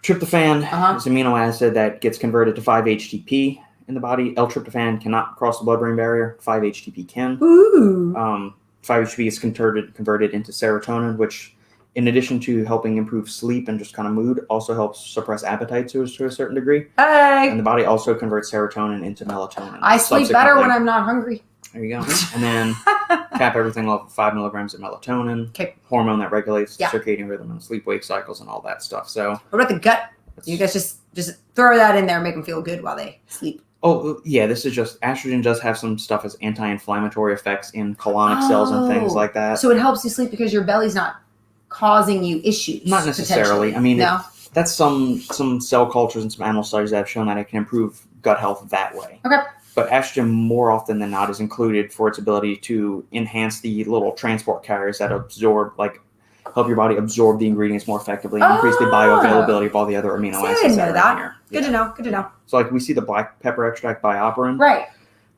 tryptophan is amino acid that gets converted to 5-HTP in the body. L-tryptophan cannot cross the blood-brain barrier. 5-HTP can. Ooh. 5-HTP is converted into serotonin, which, in addition to helping improve sleep and just kind of mood, also helps suppress appetite to a certain degree. Hey. And the body also converts serotonin into melatonin. I sleep better when I'm not hungry. There you go. And then cap everything off with 5 milligrams of melatonin, hormone that regulates circadian rhythm and sleep-wake cycles and all that stuff. So, what about the gut? You guys just throw that in there and make them feel good while they sleep. Oh, yeah, this is just, estrogen does have some stuff as anti-inflammatory effects in colonic cells and things like that. So it helps you sleep because your belly's not causing you issues. Not necessarily. I mean, that's some cell cultures and some animal studies that have shown that it can improve gut health that way. Okay. But estrogen, more often than not, is included for its ability to enhance the little transport carriers that help your body absorb the ingredients more effectively and increase the bioavailability of all the other amino acids that are in here. Good to know. Good to know. So, like, we see the black pepper extract bioperin. Right.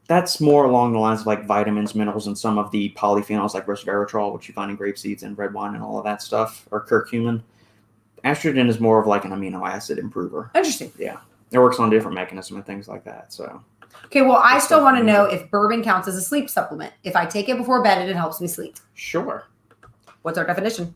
That's more along the lines of, like, vitamins, minerals, and some of the polyphenols like resveratrol, which you find in grape seeds and red wine and all of that stuff, or curcumin. Estrogen is more of like an amino acid improver. Interesting. Yeah. It works on different mechanisms and things like that, so... Okay, well, I still want to know if bourbon counts as a sleep supplement. If I take it before bed, it helps me sleep. Sure. What's our definition?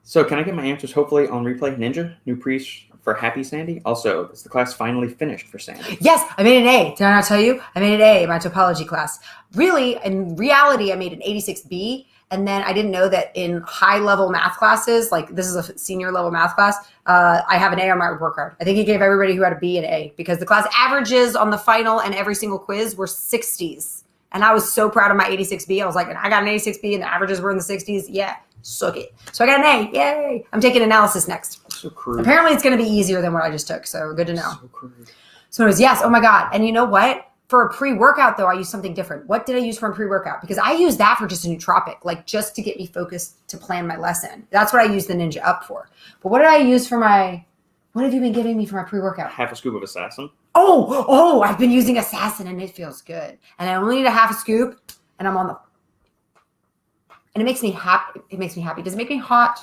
So can I get my answers hopefully on replay? Ninja, new priest for Happy Sandy. Also, is the class finally finished for Sandy? Yes, I made an A. Did I not tell you? I made an A in my topology class. Really, in reality, I made an 86B. And then I didn't know that in high-level math classes, like this is a senior-level math class, I have an A on my report card. I think he gave everybody who had a B an A because the class averages on the final and every single quiz were 60s. And I was so proud of my 86B. I was like, I got an 86B and the averages were in the 60s. Yeah, suck it. So I got an A. Yay. I'm taking analysis next. So crude. Apparently it's going to be easier than what I just took. So good to know. So crude. So it was, yes. Oh, my God. And you know what? For a pre-workout, though, I used something different. What did I use for a pre-workout? Because I use that for just a nootropic, like just to get me focused to plan my lesson. That's what I use the Ninja Up for. But what did I use for my, what have you been giving me for my pre-workout? Half a scoop of Assassin. Oh, I've been using Assassin and it feels good. And I only need a half a scoop and I'm on the, and it makes me happy. It makes me happy. Does it make me hot?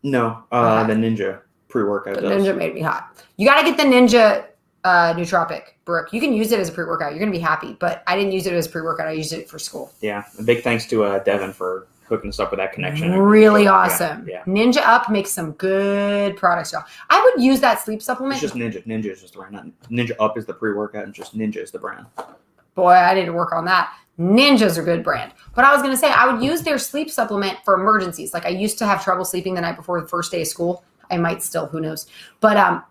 No, the Ninja pre-workout does. The Ninja made me hot. You got to get the Ninja nootropic, Brooke. You can use it as a pre-workout. You're going to be happy, but I didn't use it as a pre-workout. I used it for school. Yeah. A big thanks to Devin for hooking us up with that connection. Really awesome. Yeah. Ninja Up makes some good products, y'all. I would use that sleep supplement. It's just Ninja. Ninja is just the brand. Ninja Up is the pre-workout and just Ninja is the brand. Boy, I need to work on that. Ninja's a good brand. But I was going to say, I would use their sleep supplement for emergencies. Like I used to have trouble sleeping the night before the first day of school. I might still, who knows. But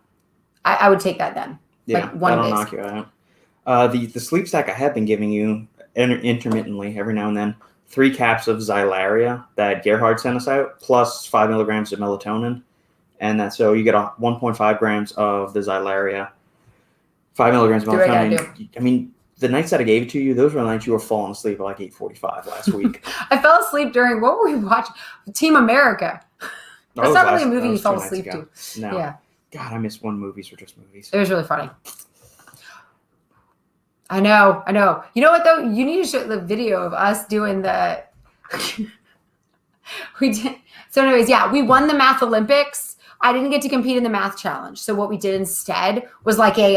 I would take that then. Yeah, like that'll knock you out. The sleep stack I have been giving you intermittently every now and then, 3 caps of Xylaria that Gerhard sent us out, plus 5 milligrams of melatonin. And so you get 1.5 grams of the Xylaria. 5 milligrams of Do what I gotta melatonin. I mean, the nights that I gave it to you, those were the nights you were falling asleep at like 8:45 last week. I fell asleep during, what were we watching? Team America. That's not really a movie you fall asleep to. No. Yeah. God, I miss when movies were just movies. It was really funny. I know. You know what, though? You need to show the video of us doing the... we did. So anyways, yeah, we won the math Olympics. I didn't get to compete in the math challenge. So what we did instead was like a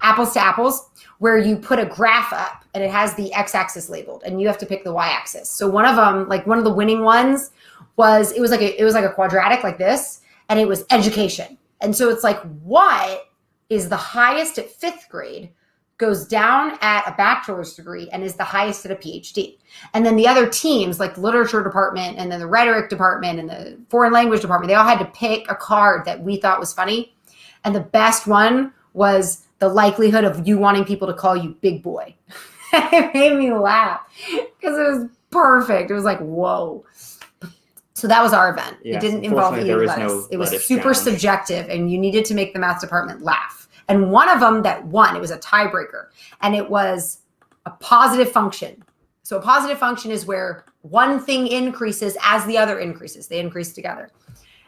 apples to apples, where you put a graph up and it has the x-axis labeled and you have to pick the y-axis. So one of them, like one of the winning ones was, it was like a quadratic like this, and it was education. And so it's like, what is the highest at 5th grade, goes down at a bachelor's degree, and is the highest at a PhD. And then the other teams, like the literature department and then the rhetoric department and the foreign language department, they all had to pick a card that we thought was funny. And the best one was the likelihood of you wanting people to call you big boy. It made me laugh because it was perfect. It was like, whoa. So that was our event. Yeah, it didn't involve eating lettuce. No it was lettuce super challenge. subjective, and you needed to make the math department laugh. And one of them that won, it was a tiebreaker, and it was a positive function. So a positive function is where one thing increases as the other increases. They increase together.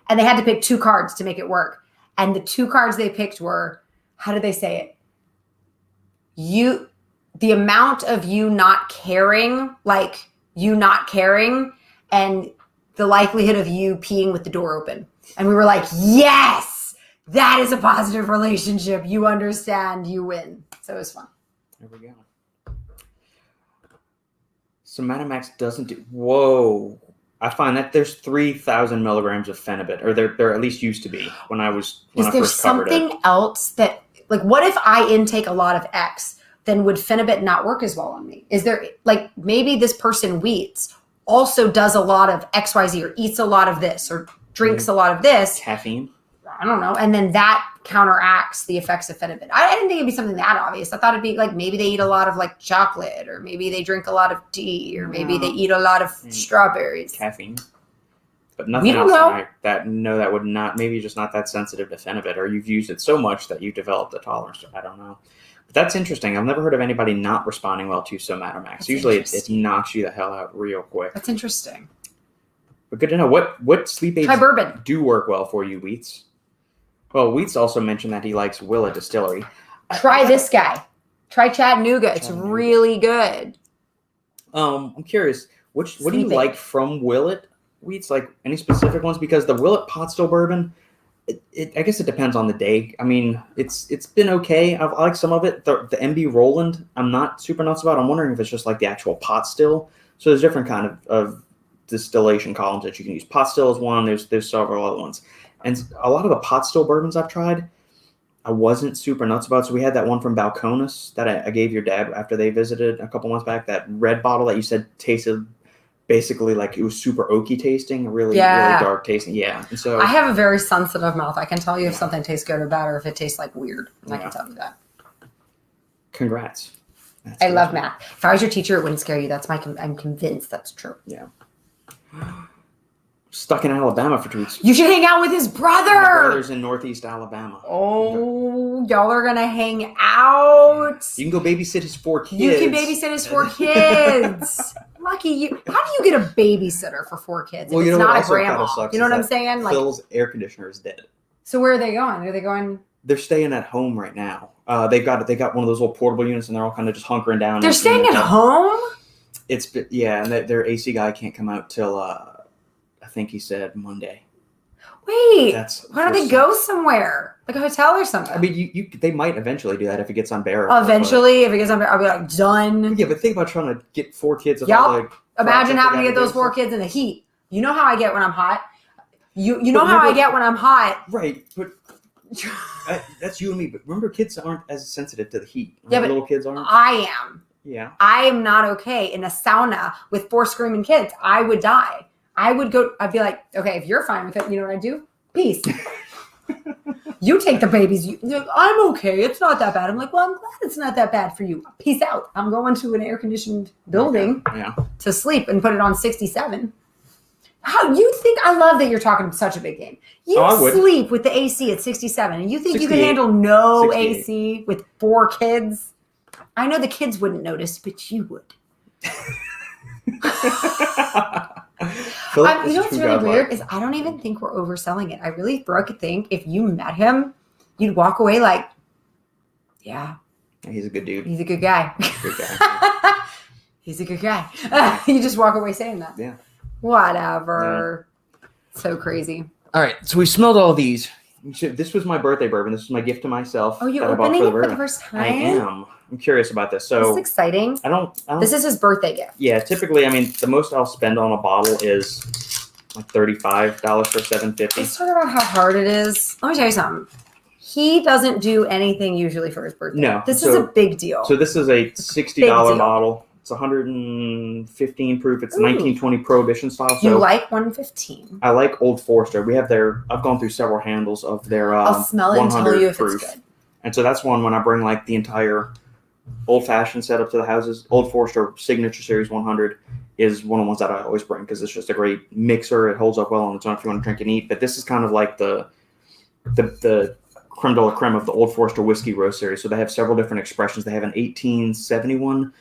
And they had to pick 2 cards to make it work. And the 2 cards they picked were, how did they say it? The amount of you not caring, like you not caring, and the likelihood of you peeing with the door open. And we were like, yes, that is a positive relationship. You understand, you win. So it was fun. There we go. So Matamax doesn't do, whoa. I find that there's 3,000 milligrams of phenibut, or there at least used to be when I first covered it. Is there something else that, like, what if I intake a lot of X, then would phenibut not work as well on me? Is there, like, maybe this person Wheats also does a lot of XYZ, or eats a lot of this, or drinks a lot of this. Caffeine? I don't know. And then that counteracts the effects of phenibut. I didn't think it'd be something that obvious. I thought it'd be like, maybe they eat a lot of like chocolate, or maybe they drink a lot of tea, or maybe they eat a lot of strawberries. Caffeine. But nothing else that would not, maybe you're just not that sensitive to phenibut, or you've used it so much that you've developed a tolerance. I don't know. But that's interesting. I've never heard of anybody not responding well to Somatomax. Usually it knocks you the hell out real quick. That's interesting. But good to know. What sleep aids do work well for you, Wheats? Well, Wheats also mentioned that he likes Willa Distillery. Try this guy. Try Chattanooga. It's really good. I'm curious, what do you like from Willet Wheats? Like any specific ones? Because the Willet pot still bourbon, I guess it depends on the day. I mean, it's been okay. I like some of it. The MB Roland, I'm not super nuts about. I'm wondering if it's just like the actual pot still. So there's different kind of distillation columns that you can use. Pot still is one. There's several other ones. And a lot of the pot still bourbons I've tried, I wasn't super nuts about. So we had that one from Balcones that I gave your dad after they visited a couple months back. That red bottle that you said tasted basically like it was super oaky tasting, really dark tasting. Yeah. And so I have a very sensitive mouth. I can tell you if something tastes good or bad, or if it tastes like weird. I can tell you that. Congrats. I love math. If I was your teacher, it wouldn't scare you. I'm convinced that's true. Yeah. Stuck in Alabama for 2 weeks. You should hang out with his brother. My brother's in Northeast Alabama. Oh, y'all are gonna hang out. You can go babysit his 4 kids. You can babysit his 4 kids. Lucky you. How do you get a babysitter for 4 kids? Well, it's not a grandma. Sucks you know what I'm saying? Like, Phil's air conditioner is dead. So where are they going? Are they going? They're staying at home right now. They got one of those little portable units, and they're all kind of just hunkering down. They're staying at home? And their AC guy can't come out till I think he said Monday. Wait, why don't they go somewhere? Like a hotel or something? I mean, they might eventually do that if it gets unbearable. If it gets unbearable, I'll be like, done. Yeah, but think about trying to get 4 kids. Imagine having to get those 4 kids in the heat. You know how I get when I'm hot? You know how I get when I'm hot? Right, but that's you and me. But remember, kids aren't as sensitive to the heat. Yeah, but little kids aren't. I am. Yeah. I am not okay in a sauna with 4 screaming kids. I would die. I'd be like, okay, if you're fine with it, you know what I do? Peace. You take the babies. I'm okay. It's not that bad. I'm like, well, I'm glad it's not that bad for you. Peace out. I'm going to an air-conditioned building to sleep and put it on 67. How you think? I love that you're talking such a big game. You I would. sleep with the AC at 67, and you think you can 68. handle no 68. AC with 4 kids? I know the kids wouldn't notice, but you would. Philip You know is what's true really godlike. weird is I don't even think we're overselling it. I really think if you met him, you'd walk away like, yeah, He's a good dude. he's a good guy. Good guy. He's a good guy. You just walk away saying that. Yeah. Whatever. So crazy. All right, so we smelled all these. This was my birthday bourbon. This is my gift to myself. Oh, you're that I bought opening it for the bourbon. first time? I am. I'm curious about this. This is So exciting. I don't. This is his birthday gift. Yeah, typically, I mean, the most I'll spend on a bottle is like $35 for $7.50. Let's talk about how hard it is. Let me tell you something. He doesn't do anything usually for his birthday. No, This is a big deal. So this is a $60 deal. bottle. It's 115 proof. It's 1920 Prohibition style. So you like 115. I like Old Forester. We have I've gone through several handles of their I'll smell it and tell 100 you if proof. it's good. And so that's one when I bring like the entire old fashioned setup to the houses. Old Forester Signature Series 100 is one of the ones that I always bring because it's just a great mixer. It holds up well on its own if you want to drink and eat. But this is kind of like the creme de la creme of the Old Forester Whiskey Rose series. So they have several different expressions. They have an 1871.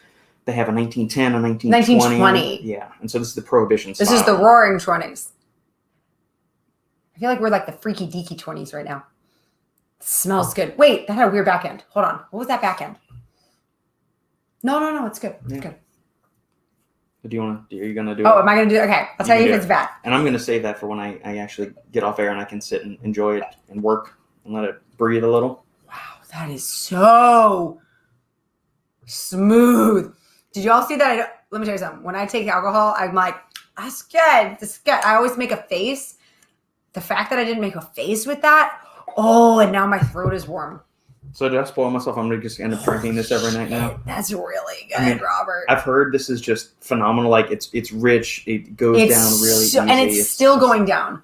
They have a 1910, a 1920. 1920. Yeah. And so this is the Prohibition style. This is the roaring 20s. I feel like we're like the freaky deaky 20s right now. It smells good. Wait, that had a weird back end. Hold on. What was that back end? No. It's good. It's good. Do you want to? Are you going to do Oh, it? am I going to do it? Okay. I'll tell you if it's bad. And I'm going to save that for when I actually get off air and I can sit and enjoy it and work and let it breathe a little. Wow, that is so smooth. Did you all see that? Let me tell you something. When I take alcohol, I'm like, that's good. This is good. I always make a face. The fact that I didn't make a face with that, and now my throat is warm. So did I spoil myself? I'm going to just end up drinking this every night now. That's really good, I mean, Robert. I've heard this is just phenomenal. Like it's rich. It goes down really easy. And it's still going down.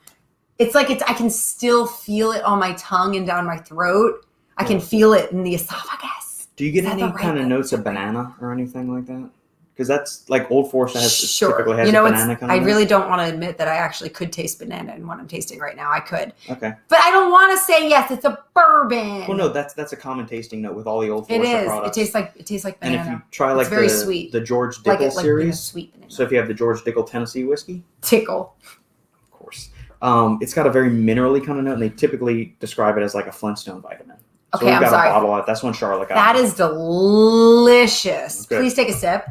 It's like I can still feel it on my tongue and down my throat. I can feel it in the esophagus. Do you get Is that any the right kind of word? notes of banana or anything like that? Because that's like Old Forester Sure. typically has You know, a banana kind I of really don't want to admit that I actually could taste banana in what I'm tasting right now. I could. Okay. But I don't want to say yes, it's a bourbon. Well, no, that's a common tasting note with all the Old It Forester is. products. It tastes like And banana. if you try like very the sweet. the George like Dickel it, like series, sweet banana. so if you have the George Dickel Tennessee whiskey, Tickle. of course, it's got a very minerally kind of note, and they typically describe it as like a Flintstone vitamin. So Okay, we've I'm got sorry. a bottle of it. That's one Charlotte got. That is delicious. Good. Please take a sip.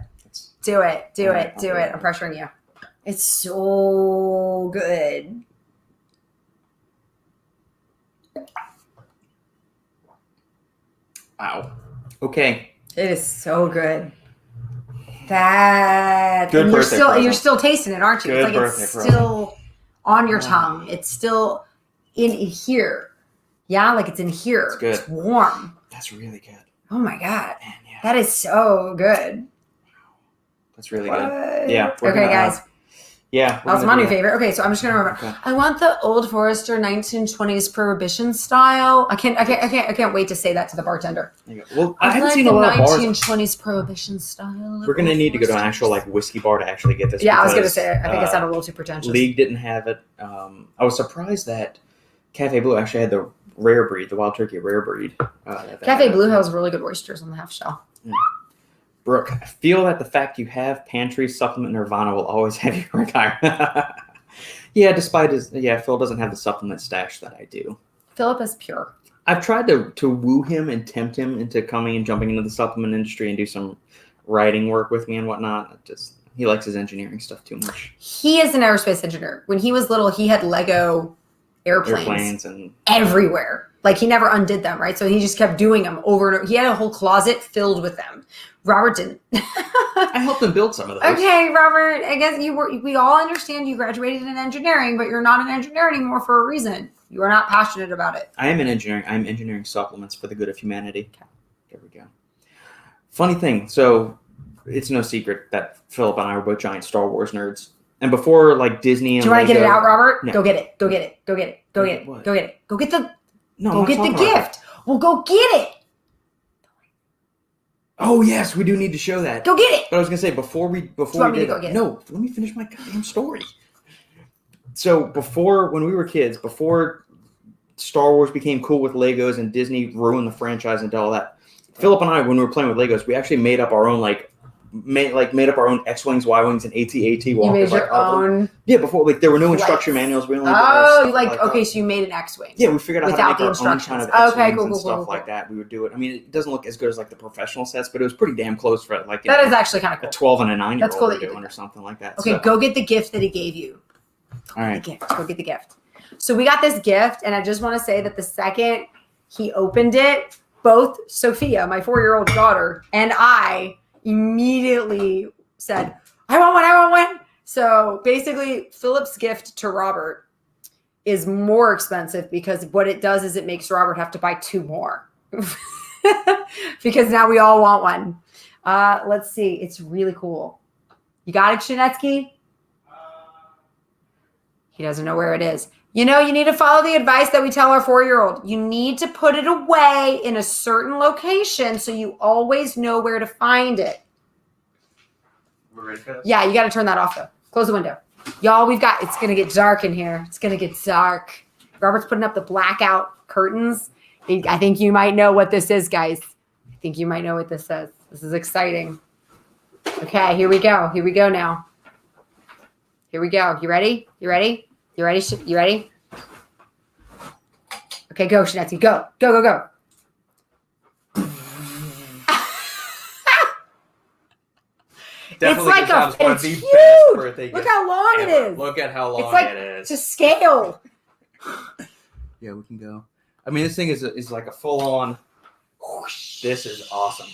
Do it. Do All it. right, Do I'll do it. it. I'm pressuring you. It's so good. Wow. Okay. It is so good. That Good and you're birthday still present. you're still tasting it, aren't you? Good It's like birthday it's present. still on your tongue. It's still in here. Yeah, like it's in here. It's good. It's warm. That's really good. Oh my god. Man, yeah. That is so good. That's really What? good. Yeah. Okay, guys. Yeah. That was my new favorite. Okay, so I'm just gonna remember. Okay. I want the Old Forester 1920s Prohibition style. I can't wait to say that to the bartender. Well, I I haven't like seen the a lot of bars. 1920s Prohibition style. We're gonna Old need to go to an Foresters. actual like whiskey bar to actually get this. Yeah, I was gonna because, say. I think it sounded a little too pretentious. League didn't have it. I was surprised that Cafe Blue actually had the rare breed, the Wild Turkey rare breed. Cafe Blue has really good oysters on the half shell. Brooke, I feel that the fact you have pantry supplement Nirvana will always have you retire. Yeah, despite Phil doesn't have the supplement stash that I do. Philip is pure. I've tried to woo him and tempt him into coming and jumping into the supplement industry and do some writing work with me and whatnot. He likes his engineering stuff too much. He is an aerospace engineer. When he was little, he had Lego airplanes And everywhere. Like he never undid them, right? So he just kept doing them over and over. He had a whole closet filled with them. Robert didn't. I helped him build some of those. Okay, Robert. I guess we all understand you graduated in engineering, but you're not an engineer anymore for a reason. You are not passionate about it. I am in engineering. I'm engineering supplements for the good of humanity. Okay. There we go. Funny thing. So it's no secret that Philip and I were both giant Star Wars nerds. And before like Disney and Do you want to get it Lego- out, Robert? No. Go get it. Go get it. Go get it. Go get it. What? Go get it. Go get the No, I'm go not get the talking about that. gift. Well, go get it. Oh yes, we do need to show that. Go get it. But I was gonna say before we want me to did go get it? no, let me finish my goddamn story. So before, when we were kids, before Star Wars became cool with Legos and Disney ruined the franchise and did all that, Philip and I, when we were playing with Legos, we actually made up our own made up our own X-wings, Y-wings, and AT-AT walkers. You made your own. Yeah, before there were no instruction manuals. We only did okay, so you made an X-wing. Yeah, we figured out how to make our own kind of X-wings and stuff like that. We would do it. I mean, it doesn't look as good as the professional sets, but it was pretty damn close for that is actually kind of cool. A 12 and a 9-year-old That's cool were doing or something like that. Okay, go get the gift that he gave you. All right, go get the gift. So we got this gift, and I just want to say that the second he opened it, both Sophia, my 4-year-old daughter, and I immediately said, I want one. So basically, Philip's gift to Robert is more expensive because what it does is it makes Robert have to buy 2 more. Because now we all want one. Let's see. It's really cool. You got it, Shanetsky? He doesn't know where it is. You need to follow the advice that we tell our 4-year-old. You need to put it away in a certain location so you always know where to find it. We're ready for this? Yeah, you got to turn that off, though. Close the window. Y'all, it's going to get dark in here. It's going to get dark. Robert's putting up the blackout curtains. I think you might know what this is, guys. I think you might know what this is. This is exciting. Okay, here we go. Here we go now. Here we go. You ready? You ready? You ready? You ready? Okay, go, Shanetsky. Go. Go, go, go. Definitely it's huge. Look how long it is. Look at how long it is. To scale. Yeah, we can go. I mean, this thing is like a full-on. This is awesome.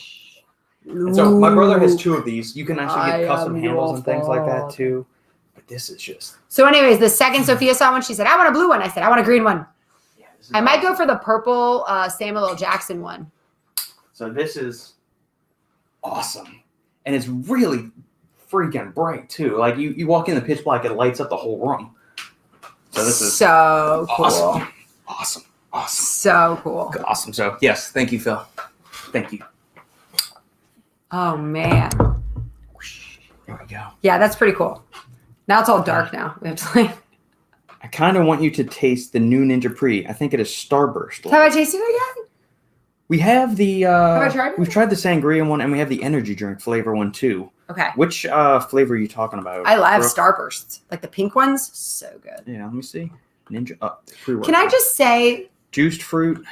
And so my brother has 2 of these. You can actually get custom handles and things like that too. But this is just. So, anyways, the second Sophia saw one, she said, "I want a blue one." I said, "I want a green one." Yeah, I might go for the purple Samuel L. Jackson one. So this is awesome. And it's really freaking bright, too. Like, you walk in the pitch black, it lights up the whole room. So this is so cool. Awesome. So cool. Awesome. So, yes, thank you, Phil. Thank you. Oh, man. There we go. Yeah, that's pretty cool. Now it's all dark now. We have to I kind of want you to taste the new Ninja Pre. I think it is Starburst. Have I tasted it yet? We have the. Have I tried it? We've tried the sangria one, and we have the energy drink flavor one too. Okay. Which flavor are you talking about? I love Starbursts, like the pink ones. So good. Yeah, let me see. Ninja. Can I just say? Juiced fruit.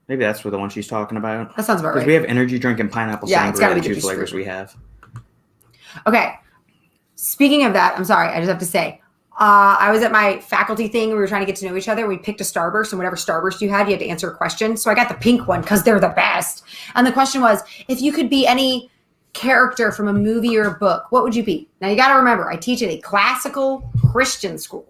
Maybe that's the one she's talking about. That sounds about right. Because we have energy drink and pineapple sangria. It's gotta be the 2 juiced flavors fruit. we have. Okay. Speaking of that, I'm sorry. I just have to say. I was at my faculty thing. We were trying to get to know each other. We picked a Starburst, and whatever Starburst you had to answer a question. So I got the pink one because they're the best. And the question was, if you could be any character from a movie or a book, what would you be? Now, you got to remember, I teach at a classical Christian school.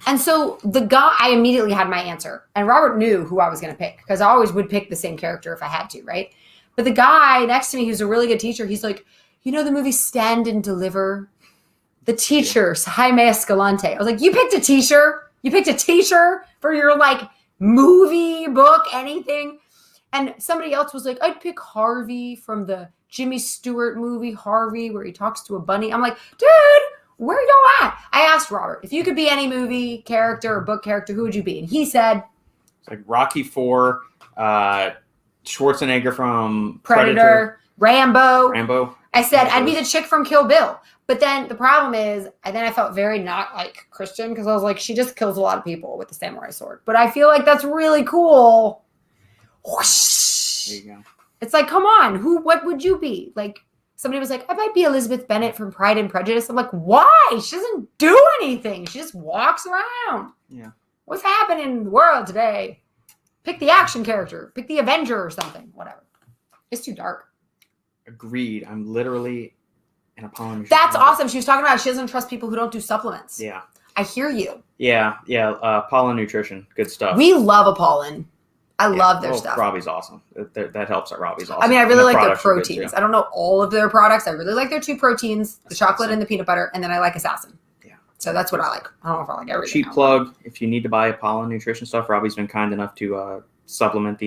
And so I immediately had my answer. And Robert knew who I was going to pick because I always would pick the same character if I had to, right? But the guy next to me, who's a really good teacher, he's like, you know the movie Stand and Deliver? The teacher, Jaime Escalante. I was like, you picked a teacher? You picked a teacher for your movie, book, anything? And somebody else was like, I'd pick Harvey from the Jimmy Stewart movie, Harvey, where he talks to a bunny. I'm like, dude, where y'all at? I asked Robert, if you could be any movie character or book character, who would you be? And he said, it's like Rocky IV, Schwarzenegger from Predator, Rambo. I said, I'd be the chick from Kill Bill. But then the problem is, and then I felt very not Christian because I was like, she just kills a lot of people with the samurai sword. But I feel like that's really cool. Whoosh. There you go. It's like, come on, what would you be? Somebody was like, I might be Elizabeth Bennet from Pride and Prejudice. I'm like, why? She doesn't do anything. She just walks around. Yeah. What's happening in the world today? Pick the action character. Pick the Avenger or something. Whatever. It's too dark. Agreed. I'm literally an Apollo. That's awesome. She was talking about she doesn't trust people who don't do supplements. Yeah. I hear you. Yeah. Apollo Nutrition. Good stuff. We love Apollon. I love their stuff. Robbie's awesome. That helps that Robbie's awesome. I mean, I really like their proteins. I don't know all of their products. I really like their 2 proteins, the chocolate and the peanut butter, and then I like Assassin. Yeah. So that's what I like. I don't know if I like everything. Cheap plug. If you need to buy Apollo Nutrition stuff, Robbie's been kind enough to supplement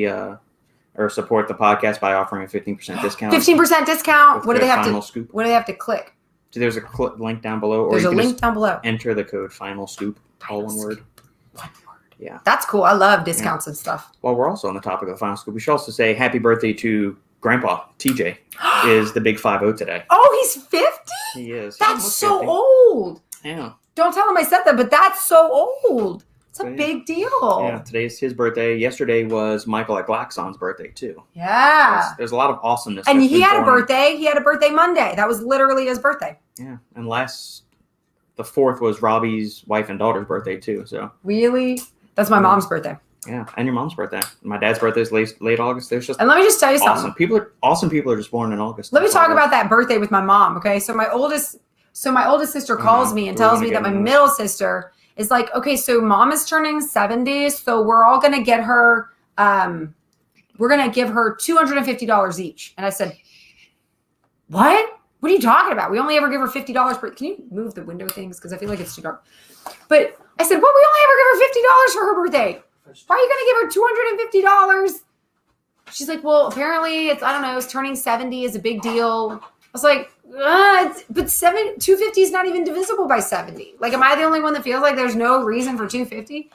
or support the podcast by offering a 15% discount. 15% discount. What do they have to? Scoop. What do they have to click? There's a link down below. There's you a can link just down below. enter the code Final Scoop, all one word. One word. Yeah. That's cool. I love discounts and stuff. While we're also on the topic of the Final Scoop, we should also say happy birthday to Grandpa TJ. Is the big 50 today. Oh, he's 50? He is. That's so 50. old. Yeah. Don't tell him I said that, but that's so old. It's a Yeah. big deal. Yeah, today's his birthday. Yesterday was Michael at Glaxon's birthday, too. Yeah. There's a lot of awesomeness. And that's he been had a born. birthday. He had a birthday Monday. That was literally his birthday. Yeah, and the 4th was Robbie's wife and daughter's birthday, too. So Really? That's my mom's birthday. yeah, and your mom's birthday. My dad's birthday is late August. There's just And let me just tell you something. awesome people are just born in August. Let me That's talk all about that birthday with my mom, okay? So my oldest sister calls me and We're tells gonna me get that my into this. middle sister is like, okay, so mom is turning 70, so we're all gonna get her we're gonna give her $250 each. And I said, what? What are you talking about? We only ever give her $50 per. Can you move the window things? Because I feel like it's too dark. But I said, well, we only ever give her $50 for her birthday. Why are you going to give her $250? She's like, well, apparently it's turning 70 is a big deal. I was like, but 250 is not even divisible by 70. Like, am I the only one that feels like there's no reason for 250?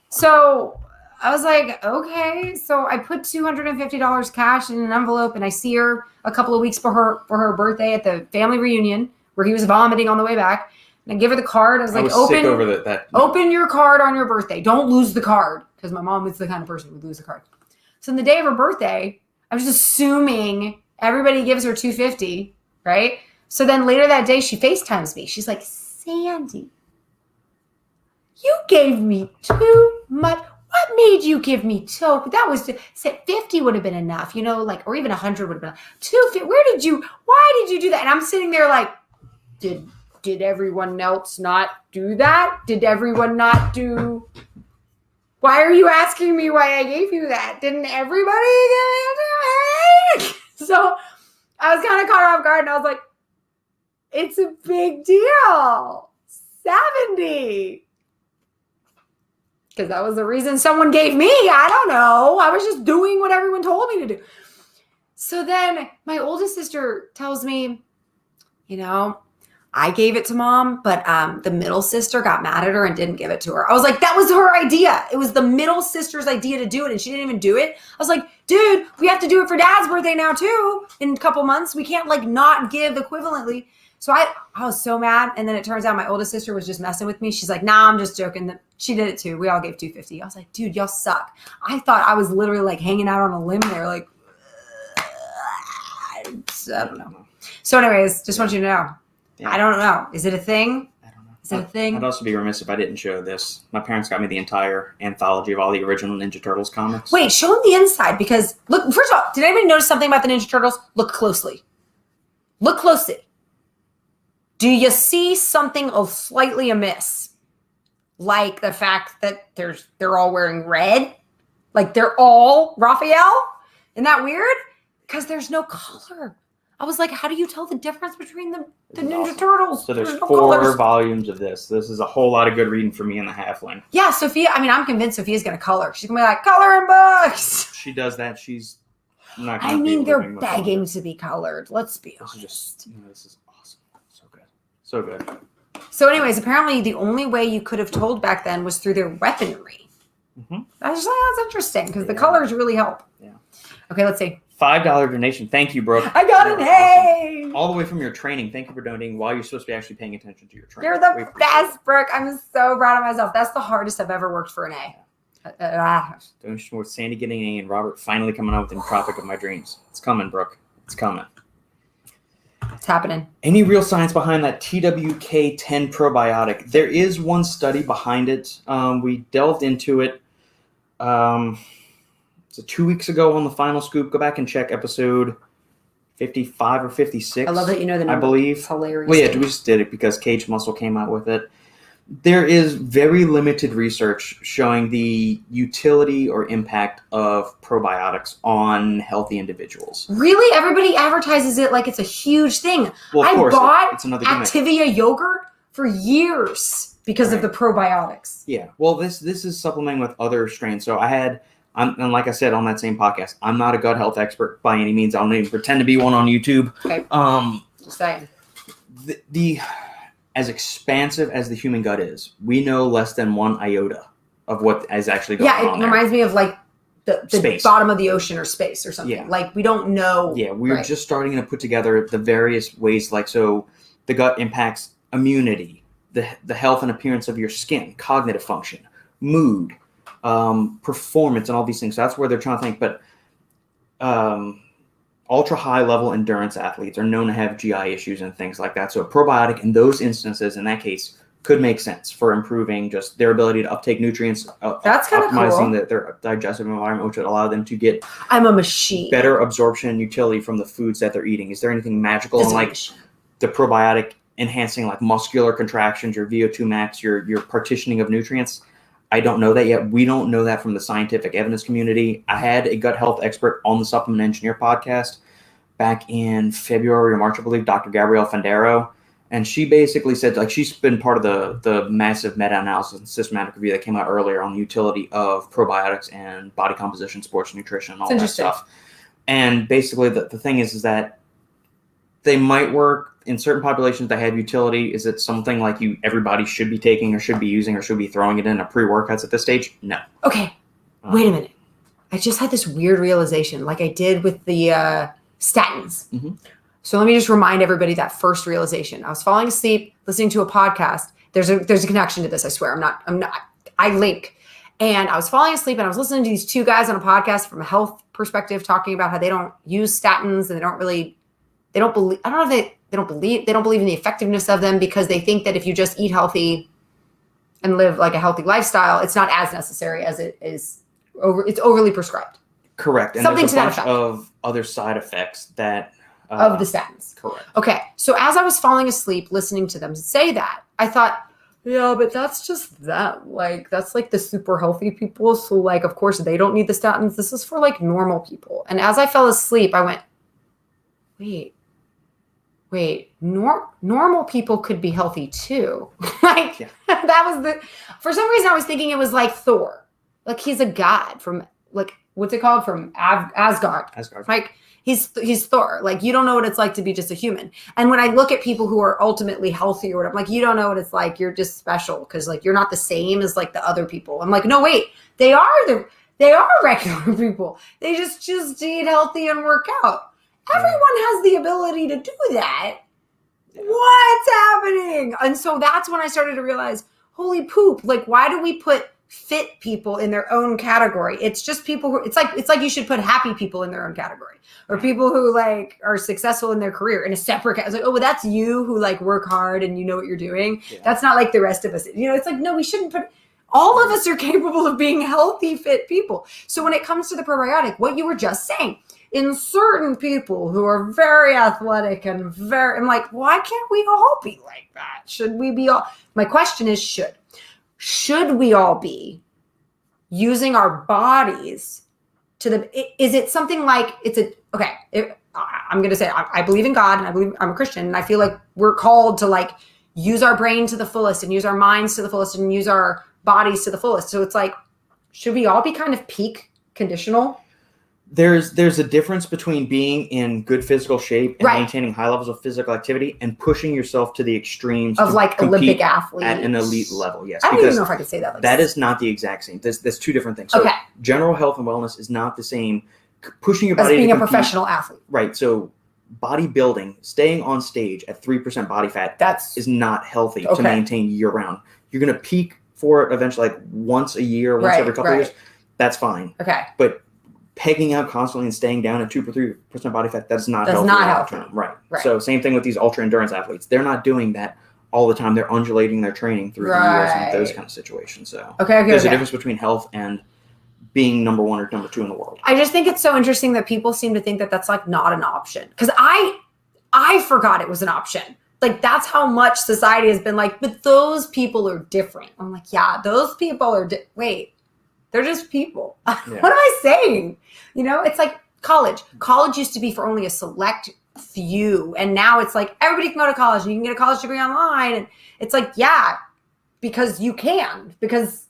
So I was like, okay. So I put $250 cash in an envelope, and I see her a couple of weeks for her birthday at the family reunion where he was vomiting on the way back. And I give her the card. I was like, sick over that. Open your card on your birthday. Don't lose the card, because my mom is the kind of person who would lose the card. So on the day of her birthday, I was assuming everybody gives her $250, right? So then later that day, she FaceTimes me. She's like, Sandy, you gave me too much. What made you give me two? That was said 50 would have been enough, or even 100 would have been enough. 250. Why did you do that? And I'm sitting there like, did everyone else not do that? Did everyone not do? Why are you asking me why I gave you that? Didn't everybody give it? So I was kind of caught off guard, and I was like, it's a big deal. 70. Because that was the reason someone gave me. I don't know. I was just doing what everyone told me to do. So then my oldest sister tells me, I gave it to mom, but the middle sister got mad at her and didn't give it to her. I was like, that was her idea. It was the middle sister's idea to do it, and she didn't even do it. I was like, dude, we have to do it for dad's birthday now too in a couple months. We can't not give equivalently. So I was so mad. And then it turns out my oldest sister was just messing with me. She's like, nah, I'm just joking. She did it too. We all gave $250. I was like, dude, y'all suck. I thought I was literally like hanging out on a limb there. Like, I don't know. So anyways, just want you to know. Yeah. I don't know. Is it a thing? I don't know. Is it a thing? I'd also be remiss if I didn't show this. My parents got me the entire anthology of all the original Ninja Turtles comics. Wait, show them the inside, because look, first of all, did anybody notice something about the Ninja Turtles? Look closely. Look closely. Do you see something slightly amiss? Like the fact that they're all wearing red? Like they're all Raphael? Isn't that weird? Because there's no color. I was like, how do you tell the difference between the Ninja awesome. Turtles? So there's no 4 colors. volumes of this. This is a whole lot of good reading for me and the halfling. Yeah, Sophia, I'm convinced Sophia's going to color. She's going to be like, coloring books. She does that. She's not I going to mean, be they're living with begging her. to be colored. Let's be This is honest. just, this is awesome. So good. So good. So anyways, apparently the only way you could have told back then was through their weaponry. Mm-hmm. I was like, that's interesting, because the colors really help. Yeah. Okay, let's see. $5 donation. Thank you, Brooke. I got an A. Awesome. All the way from your training. Thank you for donating while you're supposed to be actually paying attention to your training. You're the best, Brooke. I'm so proud of myself. That's the hardest I've ever worked for an A. Donation with Sandy getting an A and Robert finally coming out with the Tropic of My Dreams. It's coming, Brooke. It's coming. It's happening. Any real science behind that TWK10 probiotic? There is one study behind it. We delved into it. So 2 weeks ago on the Final Scoop. Go back and check episode 55 or 56. I love that you know the number. I believe. It's hilarious. Well, yeah, we just did it because Cage Muscle came out with it. There is very limited research showing the utility or impact of probiotics on healthy individuals. Really? Everybody advertises it like it's a huge thing. Well, of course, bought it's another gimmick. Activia yogurt for years because of the probiotics. Yeah. Well, this is supplementing with other strains. So and like I said on that same podcast, I'm not a gut health expert by any means. I don't even pretend to be one on YouTube. Okay. Just saying. the as expansive as the human gut is, we know less than 1 iota of what is actually going on. Yeah, it reminds me of like the bottom of the ocean or space or something. Yeah. Like we don't know. Yeah, we're just starting to put together the various ways, like, so the gut impacts immunity, the health and appearance of your skin, cognitive function, mood, performance, and all these things. So that's where they're trying to think. But ultra high level endurance athletes are known to have GI issues and things like that. So a probiotic in those instances, in that case, could make sense for improving just their ability to uptake nutrients, that's kind of optimizing cool. their digestive environment, which would allow them to get I'm a machine. better absorption and utility from the foods that they're eating. Is there anything magical in like the probiotic enhancing like muscular contractions, your VO2 max, your partitioning of nutrients? I don't know that yet. We don't know that from the scientific evidence community. I had a gut health expert on the Supplement Engineer podcast back in February or March, I believe, Dr. Gabrielle Fandero. And she basically said, like, she's been part of the massive meta-analysis and systematic review that came out earlier on the utility of probiotics and body composition, sports nutrition, and all that stuff. And basically the thing is that they might work in certain populations that have utility. Is it something like everybody should be taking or should be using or should be throwing it in a pre-workouts at this stage? No. Okay, wait a minute. I just had this weird realization, like I did with the statins. Mm-hmm. So let me just remind everybody that first realization. I was falling asleep, listening to a podcast. There's a connection to this, I swear. I link. And I was falling asleep and I was listening to these two guys on a podcast from a health perspective talking about how they don't use statins and they don't believe in the effectiveness of them because they think that if you just eat healthy and live like a healthy lifestyle, it's not as necessary as it is it's overly prescribed. Correct. And something there's to that a bunch effect. Of other side effects that of the statins. Correct. Okay. So as I was falling asleep listening to them say that, I thought, yeah, but that's just them. Like, that's like the super healthy people. So like, of course they don't need the statins. This is for like normal people. And as I fell asleep, I went, wait, normal people could be healthy too. Like that was for some reason I was thinking it was like Thor. Like he's a god from like, what's it called? From Asgard. Like he's Thor. Like you don't know what it's like to be just a human. And when I look at people who are ultimately healthy or whatever, like you don't know what it's like. You're just special because like you're not the same as like the other people. I'm like, no, wait, they are regular people. They just choose to eat healthy and work out. Everyone has the ability to do that. What's happening? And so that's when I started to realize, holy poop, like why do we put fit people in their own category? It's just people who it's like you should put happy people in their own category or people who like are successful in their career in a separate category. It's like, oh, well, that's you who like work hard and you know what you're doing. Yeah. That's not like the rest of us. It's like, no, we shouldn't put all of us are capable of being healthy, fit people. So when it comes to the probiotic, what you were just saying, in certain people who are very athletic and I'm like, why can't we all be like that? Should we be all? My question is, should we all be using our bodies is it something like I'm going to say, I believe in God and I believe I'm a Christian and I feel like we're called to like use our brain to the fullest and use our minds to the fullest and use our bodies to the fullest. So it's like, should we all be kind of peak conditional? There's a difference between being in good physical shape and maintaining high levels of physical activity and pushing yourself to the extremes of like Olympic athletes at an elite level. Yes, I don't even know if I could say that. That is not the exact same. There's two different things. So general health and wellness is not the same. Pushing your body as being to a professional athlete, right? So bodybuilding, staying on stage at 3% body fat, is not healthy to maintain year round. You're going to peak for it eventually, like once a year, once every couple of years. That's fine. Okay, but pegging out constantly and staying down at 2 or 3% body fat, that's not healthy. Right. So same thing with these ultra endurance athletes. They're not doing that all the time. They're undulating their training through the years and those kind of situations. So there's a difference between health and being number one or number two in the world. I just think it's so interesting that people seem to think that that's like not an option. Because I forgot it was an option. Like that's how much society has been like, but those people are different. I'm like, yeah, those people are wait. They're just people. Yeah. What am I saying? It's like college. College used to be for only a select few. And now it's like everybody can go to college and you can get a college degree online. And it's like, yeah, because you can. Because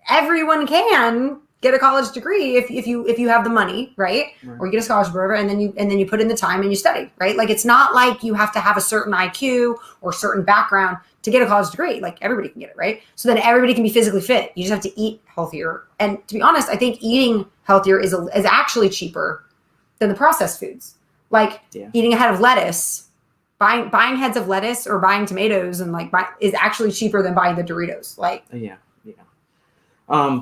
everyone can. get a college degree if you have the money, right? Or you get a scholarship or whatever, and then you put in the time and you study, right? Like it's not like you have to have a certain IQ or certain background to get a college degree. Like everybody can get it, right? So then everybody can be physically fit. You just have to eat healthier. And to be honest, I think eating healthier is actually cheaper than the processed foods. Like eating a head of lettuce, buying heads of lettuce or buying tomatoes and is actually cheaper than buying the Doritos. Like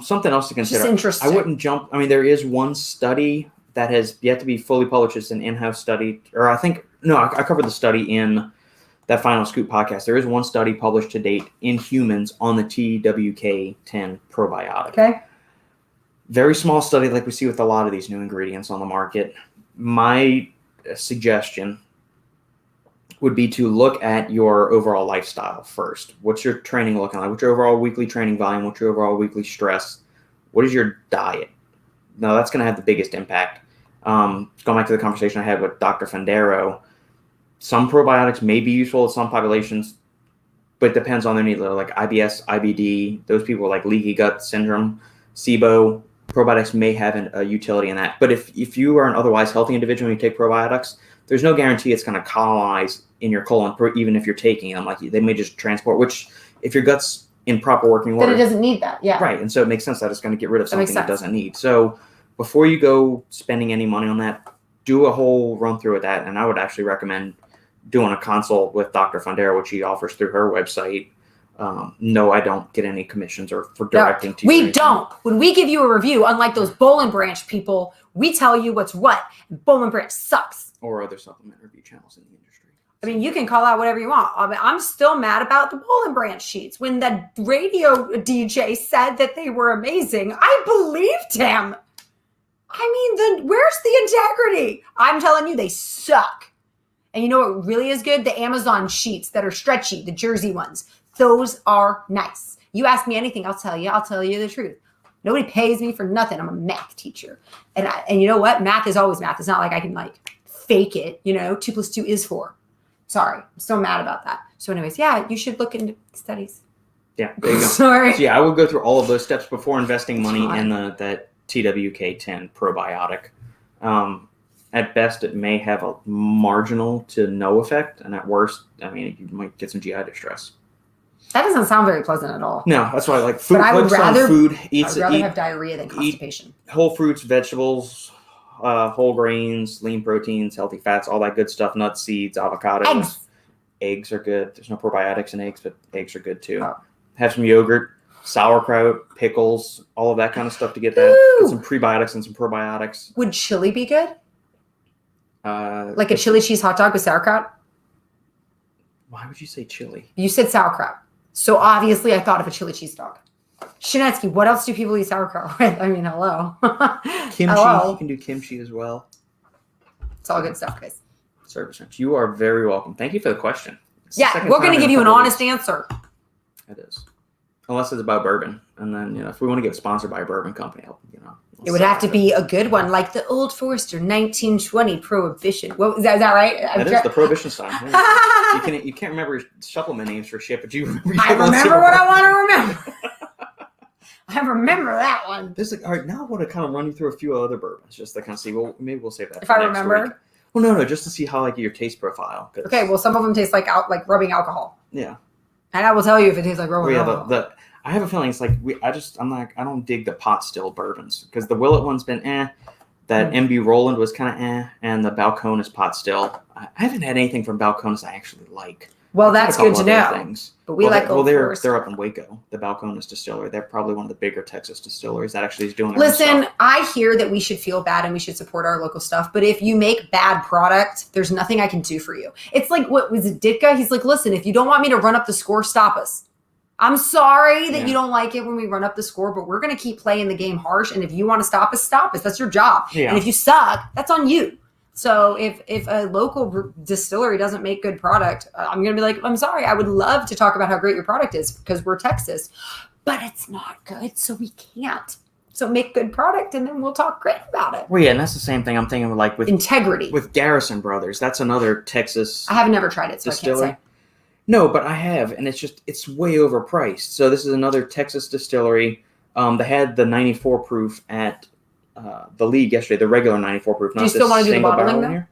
something else to consider. Just interesting. I wouldn't jump. I mean, there is one study that has yet to be fully published. It's an in-house study, or I covered the study in that Final Scoop podcast. There is one study published to date in humans on the TWK10 probiotic. Okay. Very small study, like we see with a lot of these new ingredients on the market. My suggestion would be to look at your overall lifestyle first. What's your training looking like? What's your overall weekly training volume? What's your overall weekly stress? What is your diet? Now, that's going to have the biggest impact. Going back to the conversation I had with Dr. Fandero, some probiotics may be useful in some populations, but it depends on their need. Like IBS, IBD, those people with like leaky gut syndrome, SIBO, probiotics may have a utility in that. But if you are an otherwise healthy individual and you take probiotics, there's no guarantee it's going to colonize in your colon, even if you're taking them. Like they may just transport, which if your gut's in proper working order, then it doesn't need that. Yeah. Right. And so it makes sense that it's going to get rid of something it doesn't need. So before you go spending any money on that, do a whole run through of that. And I would actually recommend doing a consult with Dr. Fandera, which she offers through her website. No, I don't get any commissions or for directing to you. We don't. When we give you a review, unlike those Bowl and Branch people, we tell you what's what. Bowl and Branch sucks. Or other supplement review channels in the industry. I mean, you can call out whatever you want. I mean, I'm still mad about the Bowl and Branch sheets. When the radio DJ said that they were amazing, I believed him. I mean, where's the integrity? I'm telling you, they suck. And you know what really is good? The Amazon sheets that are stretchy, the jersey ones. Those are nice. You ask me anything, I'll tell you the truth. Nobody pays me for nothing. I'm a math teacher. And you know what? Math is always math. It's not like I can fake it, 2 + 2 is 4. Sorry. I'm still mad about that. So anyways, you should look into studies. Yeah, there you go. Sorry. So I would go through all of those steps before investing money in that TWK10 probiotic. At best, it may have a marginal to no effect. And at worst, I mean, you might get some GI distress. That doesn't sound very pleasant at all. No, that's why I like food. But I would rather eat have diarrhea than constipation. Whole fruits, vegetables, whole grains, lean proteins, healthy fats, all that good stuff. Nuts, seeds, avocados. Eggs are good. There's no probiotics in eggs, but eggs are good too. Oh. Have some yogurt, sauerkraut, pickles, all of that kind of stuff to get that. Get some prebiotics and some probiotics. Would chili be good? Like a chili cheese hot dog with sauerkraut? Why would you say chili? You said sauerkraut. So obviously I thought of a chili cheese dog. Shinetsky, what else do people eat sauerkraut with? I mean, hello. Kimchi. Hello. You can do kimchi as well. It's all good stuff, guys. Service ranch. You are very welcome. Thank you for the question. We're going to give you an honest answer. It is. Unless it's about bourbon. And then, if we want to get sponsored by a bourbon company, it would have to be a good one, like the Old Forester 1920 Prohibition. Is that right? That is the Prohibition style. Yeah. You can't remember supplement names for shit, but you remember. I remember what I want to remember. I remember that one. All right, now I want to kind of run you through a few other bourbons, just to kind of see. Well, maybe we'll save that if I remember. Week. Well, no, just to see how your taste profile. Okay, well, some of them taste like rubbing alcohol. Yeah. And I will tell you if it tastes like rubbing alcohol. I have a feeling it's like I don't dig the pot still bourbons because the Willet one's been that MB Roland was kind of and the Balcones pot still. I haven't had anything from Balcones I actually like. Well, that's good to know. Things. But we like Old Forester. They're up in Waco, the Balcones distillery. They're probably one of the bigger Texas distilleries that actually is doing it. Listen, I hear that we should feel bad and we should support our local stuff. But if you make bad product, there's nothing I can do for you. It's like, what was it, Ditka? He's like, listen, if you don't want me to run up the score, stop us. I'm sorry that you don't like it when we run up the score, but we're going to keep playing the game harsh. And if you want to stop us, stop us. That's your job. Yeah. And if you suck, that's on you. So if a local distillery doesn't make good product, I'm going to be like, I'm sorry. I would love to talk about how great your product is because we're Texas, but it's not good. So we can't. So make good product and then we'll talk great about it. Well, yeah. And that's the same thing I'm thinking of with integrity with Garrison Brothers. That's another Texas. I have never tried it. So distillery. I can't say. No, but I have. And it's way overpriced. So this is another Texas distillery. They had the 94 proof at the league yesterday, the regular 94 proof. Do you still want to do the bottling though? Here.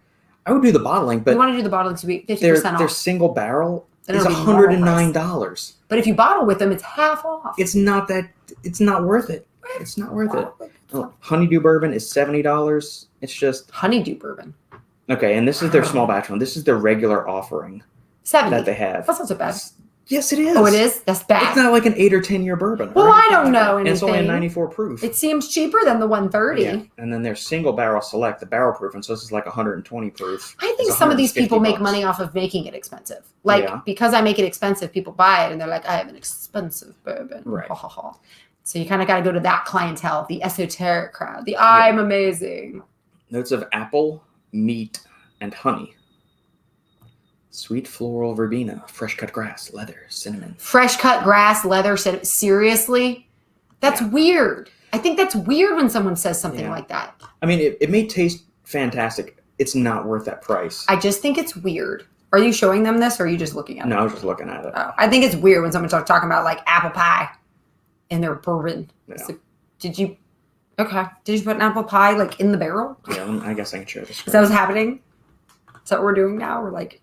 I would do the bottling, but you want to do the bottling to be 50% off. Their single barrel Then is it'll be normal $109. But if you bottle with them, it's half off. It's not worth it. It's not worth it. Oh, honeydew bourbon is $70. It's just honeydew bourbon. Okay, and this is their small batch one. This is their regular offering 70 that they have. That's not so bad. Yes, it is. Oh, it is? That's bad. It's not like an 8 or 10 year bourbon. Well, I don't know anything. And it's only a 94 proof. It seems cheaper than the 130. Yeah. And then their single barrel select, the barrel proof, and so this is like 120 proof. I think some of these people make money off of making it expensive. Because I make it expensive, people buy it and they're like, I have an expensive bourbon. Right. Ha, ha, ha. So you kind of got to go to that clientele, the esoteric crowd, the I'm amazing. Notes of apple, meat, and honey. Sweet floral verbena, fresh cut grass, leather, cinnamon. Fresh cut grass, leather, cinnamon. Seriously? That's weird. I think that's weird when someone says something like that. I mean, it may taste fantastic. It's not worth that price. I just think it's weird. Are you showing them this or are you just looking at it? No, I was just looking at it. Oh, I think it's weird when someone starts talking about like apple pie in their bourbon. Yeah. So, did you put an apple pie like in the barrel? Yeah, I guess I can share this. Is that what's happening? Is that what we're doing now? We're like...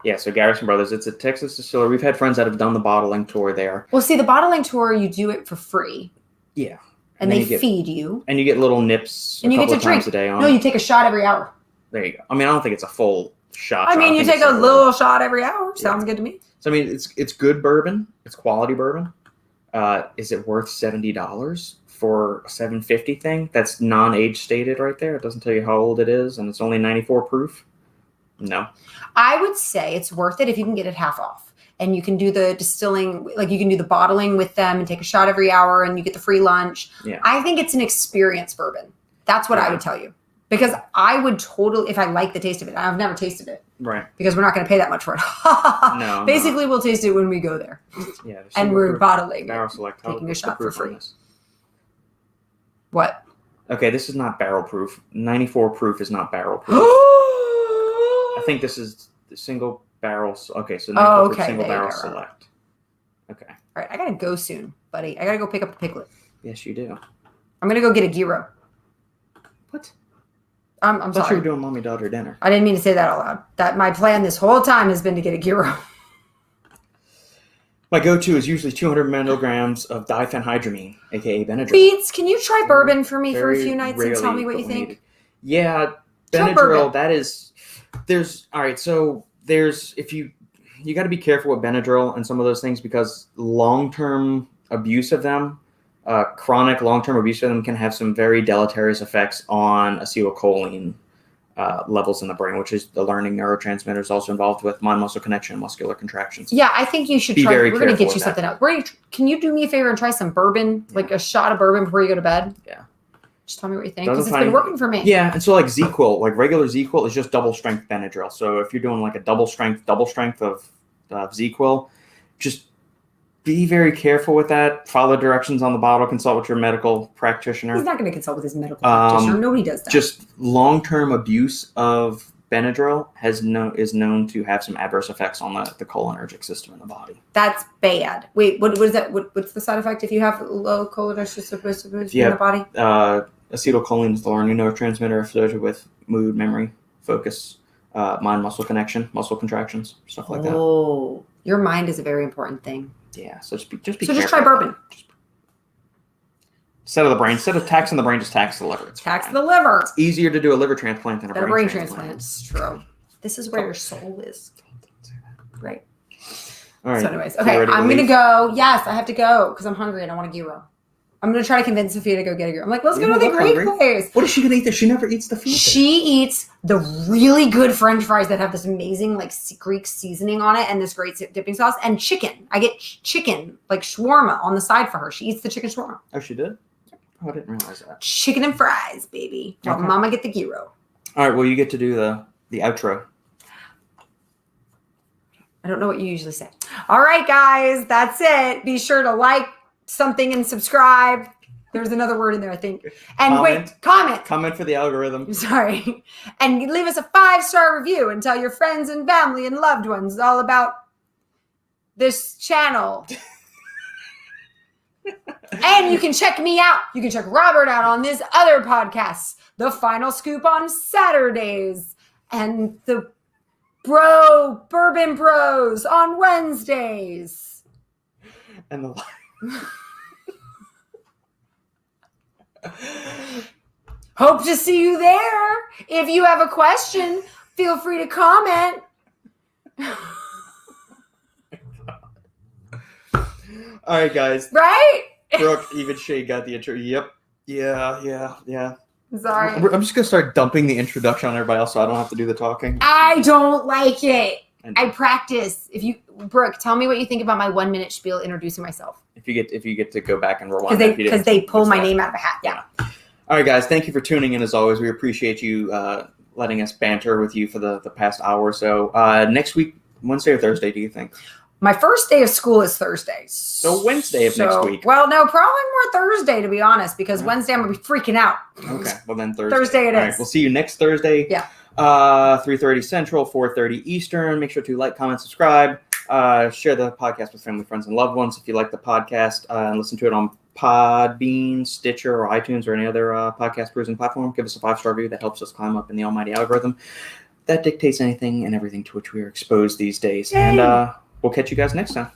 Yeah, so Garrison Brothers, it's a Texas distillery. We've had friends that have done the bottling tour there. Well, see, the bottling tour, you do it for free. Yeah. And they feed you. And you get little nips and you get to drink a day on. No, you take a shot every hour. There you go. I mean, I don't think it's a full shot. I mean, you take a little shot every hour. Sounds good to me. So, I mean, it's good bourbon. It's quality bourbon. Is it worth $70 for a 750 thing? That's non-age stated right there. It doesn't tell you how old it is, and it's only 94 proof. No. I would say it's worth it if you can get it half off. And you can do the distilling, like you can do the bottling with them and take a shot every hour and you get the free lunch. Yeah. I think it's an experience bourbon. That's what I would tell you. Because I would totally, if I like the taste of it, I've never tasted it. Right. Because we're not going to pay that much for it. No. Basically, we'll taste it when we go there. Yeah. And we're bottling. Barrel select. Taking a shot for free. What? Okay, this is not barrel proof. 94 proof is not barrel proof. I think this is the single barrel. Okay, so 94 proof single barrel select. Okay. All right, I got to go soon, buddy. I got to go pick up the piglet. Yes, you do. I'm going to go get a gyro. What? I'm I thought sorry. you were doing mommy-daughter dinner. I didn't mean to say that out loud. That my plan this whole time has been to get a gyro. My go-to is usually 200 milligrams of diphenhydramine, aka Benadryl. Beats, can you try bourbon for me for a few nights and tell me what you think? Yeah, Benadryl, that is... if you got to be careful with Benadryl and some of those things because long-term abuse of them, chronic long-term abuse of them can have some very deleterious effects on acetylcholine levels in the brain, which is the learning neurotransmitter is also involved with mind-muscle connection and muscular contractions. Yeah, I think you should try. We're going to get you something else. Can you do me a favor and try some bourbon, like a shot of bourbon before you go to bed? Yeah. Just tell me what you think, because it's been working for me. Yeah, and so like ZQuil, like regular ZQuil is just double strength Benadryl. So if you're doing like a double strength of ZQuil, just be very careful with that. Follow directions on the bottle. Consult with your medical practitioner. He's not going to consult with his medical practitioner. Nobody does that. Just long-term abuse of Benadryl is known to have some adverse effects on the cholinergic system in the body. That's bad. Wait, what is that? What's the side effect if you have low cholinergic system in the body? Acetylcholine is the learning neurotransmitter associated with mood, memory, focus, mind-muscle connection, muscle contractions, stuff like that. Oh, your mind is a very important thing. Yeah, so just be careful. So just try bourbon. Instead of taxing the brain, just tax the liver. Tax the liver. It's easier to do a liver transplant than a brain transplant. It's true. This is where your soul is. Right. All right. So anyways, okay, I'm going to go. Yes, I have to go because I'm hungry and I want a gyro. I'm going to try to convince Sophia to go get a gyro. I'm like, let's go to the Greek place. What is she going to eat there? She never eats the food. She eats the really good French fries that have this amazing like Greek seasoning on it and this great dipping sauce and chicken. I get chicken, like shawarma on the side for her. She eats the chicken shawarma. Oh, she did? Oh, I didn't realize that. Chicken and fries, baby. Well, Okay. Mama get the gyro. All right, well, you get to do the outro. I don't know what you usually say. All right, guys, that's it. Be sure to like something and subscribe. There's another word in there, I think. And comment. Comment for the algorithm. Sorry. And leave us a 5-star review and tell your friends and family and loved ones all about this channel. And you can check me out. You can check Robert out on this other podcast, The Final Scoop on Saturdays, and the Bourbon Bros on Wednesdays. And the Hope to see you there. If you have a question, feel free to comment. All right, guys. Right? Brooke, even Shay got the intro. Yep. Yeah. Sorry. I'm just going to start dumping the introduction on everybody else so I don't have to do the talking. I don't like it. I practice. Brooke, tell me what you think about my 1 minute spiel introducing myself. If you get to go back and rewind, because they pull my name out of a hat. Yeah. All right, guys. Thank you for tuning in. As always, we appreciate you letting us banter with you for the past hour or so. Next week, Wednesday or Thursday? Do you think? My first day of school is Thursday. So Wednesday of next week. Well, no, probably more Thursday, to be honest, because Wednesday I'm going to be freaking out. Okay, well then Thursday. Thursday it All is. Right, we'll see you next Thursday. Yeah. 3:30 Central, 4:30 Eastern. Make sure to like, comment, subscribe. Share the podcast with family, friends, and loved ones. If you like the podcast and listen to it on Podbean, Stitcher, or iTunes, or any other podcast cruising platform, give us a 5-star review. That helps us climb up in the almighty algorithm. That dictates anything and everything to which we are exposed these days. Yay. And we'll catch you guys next time.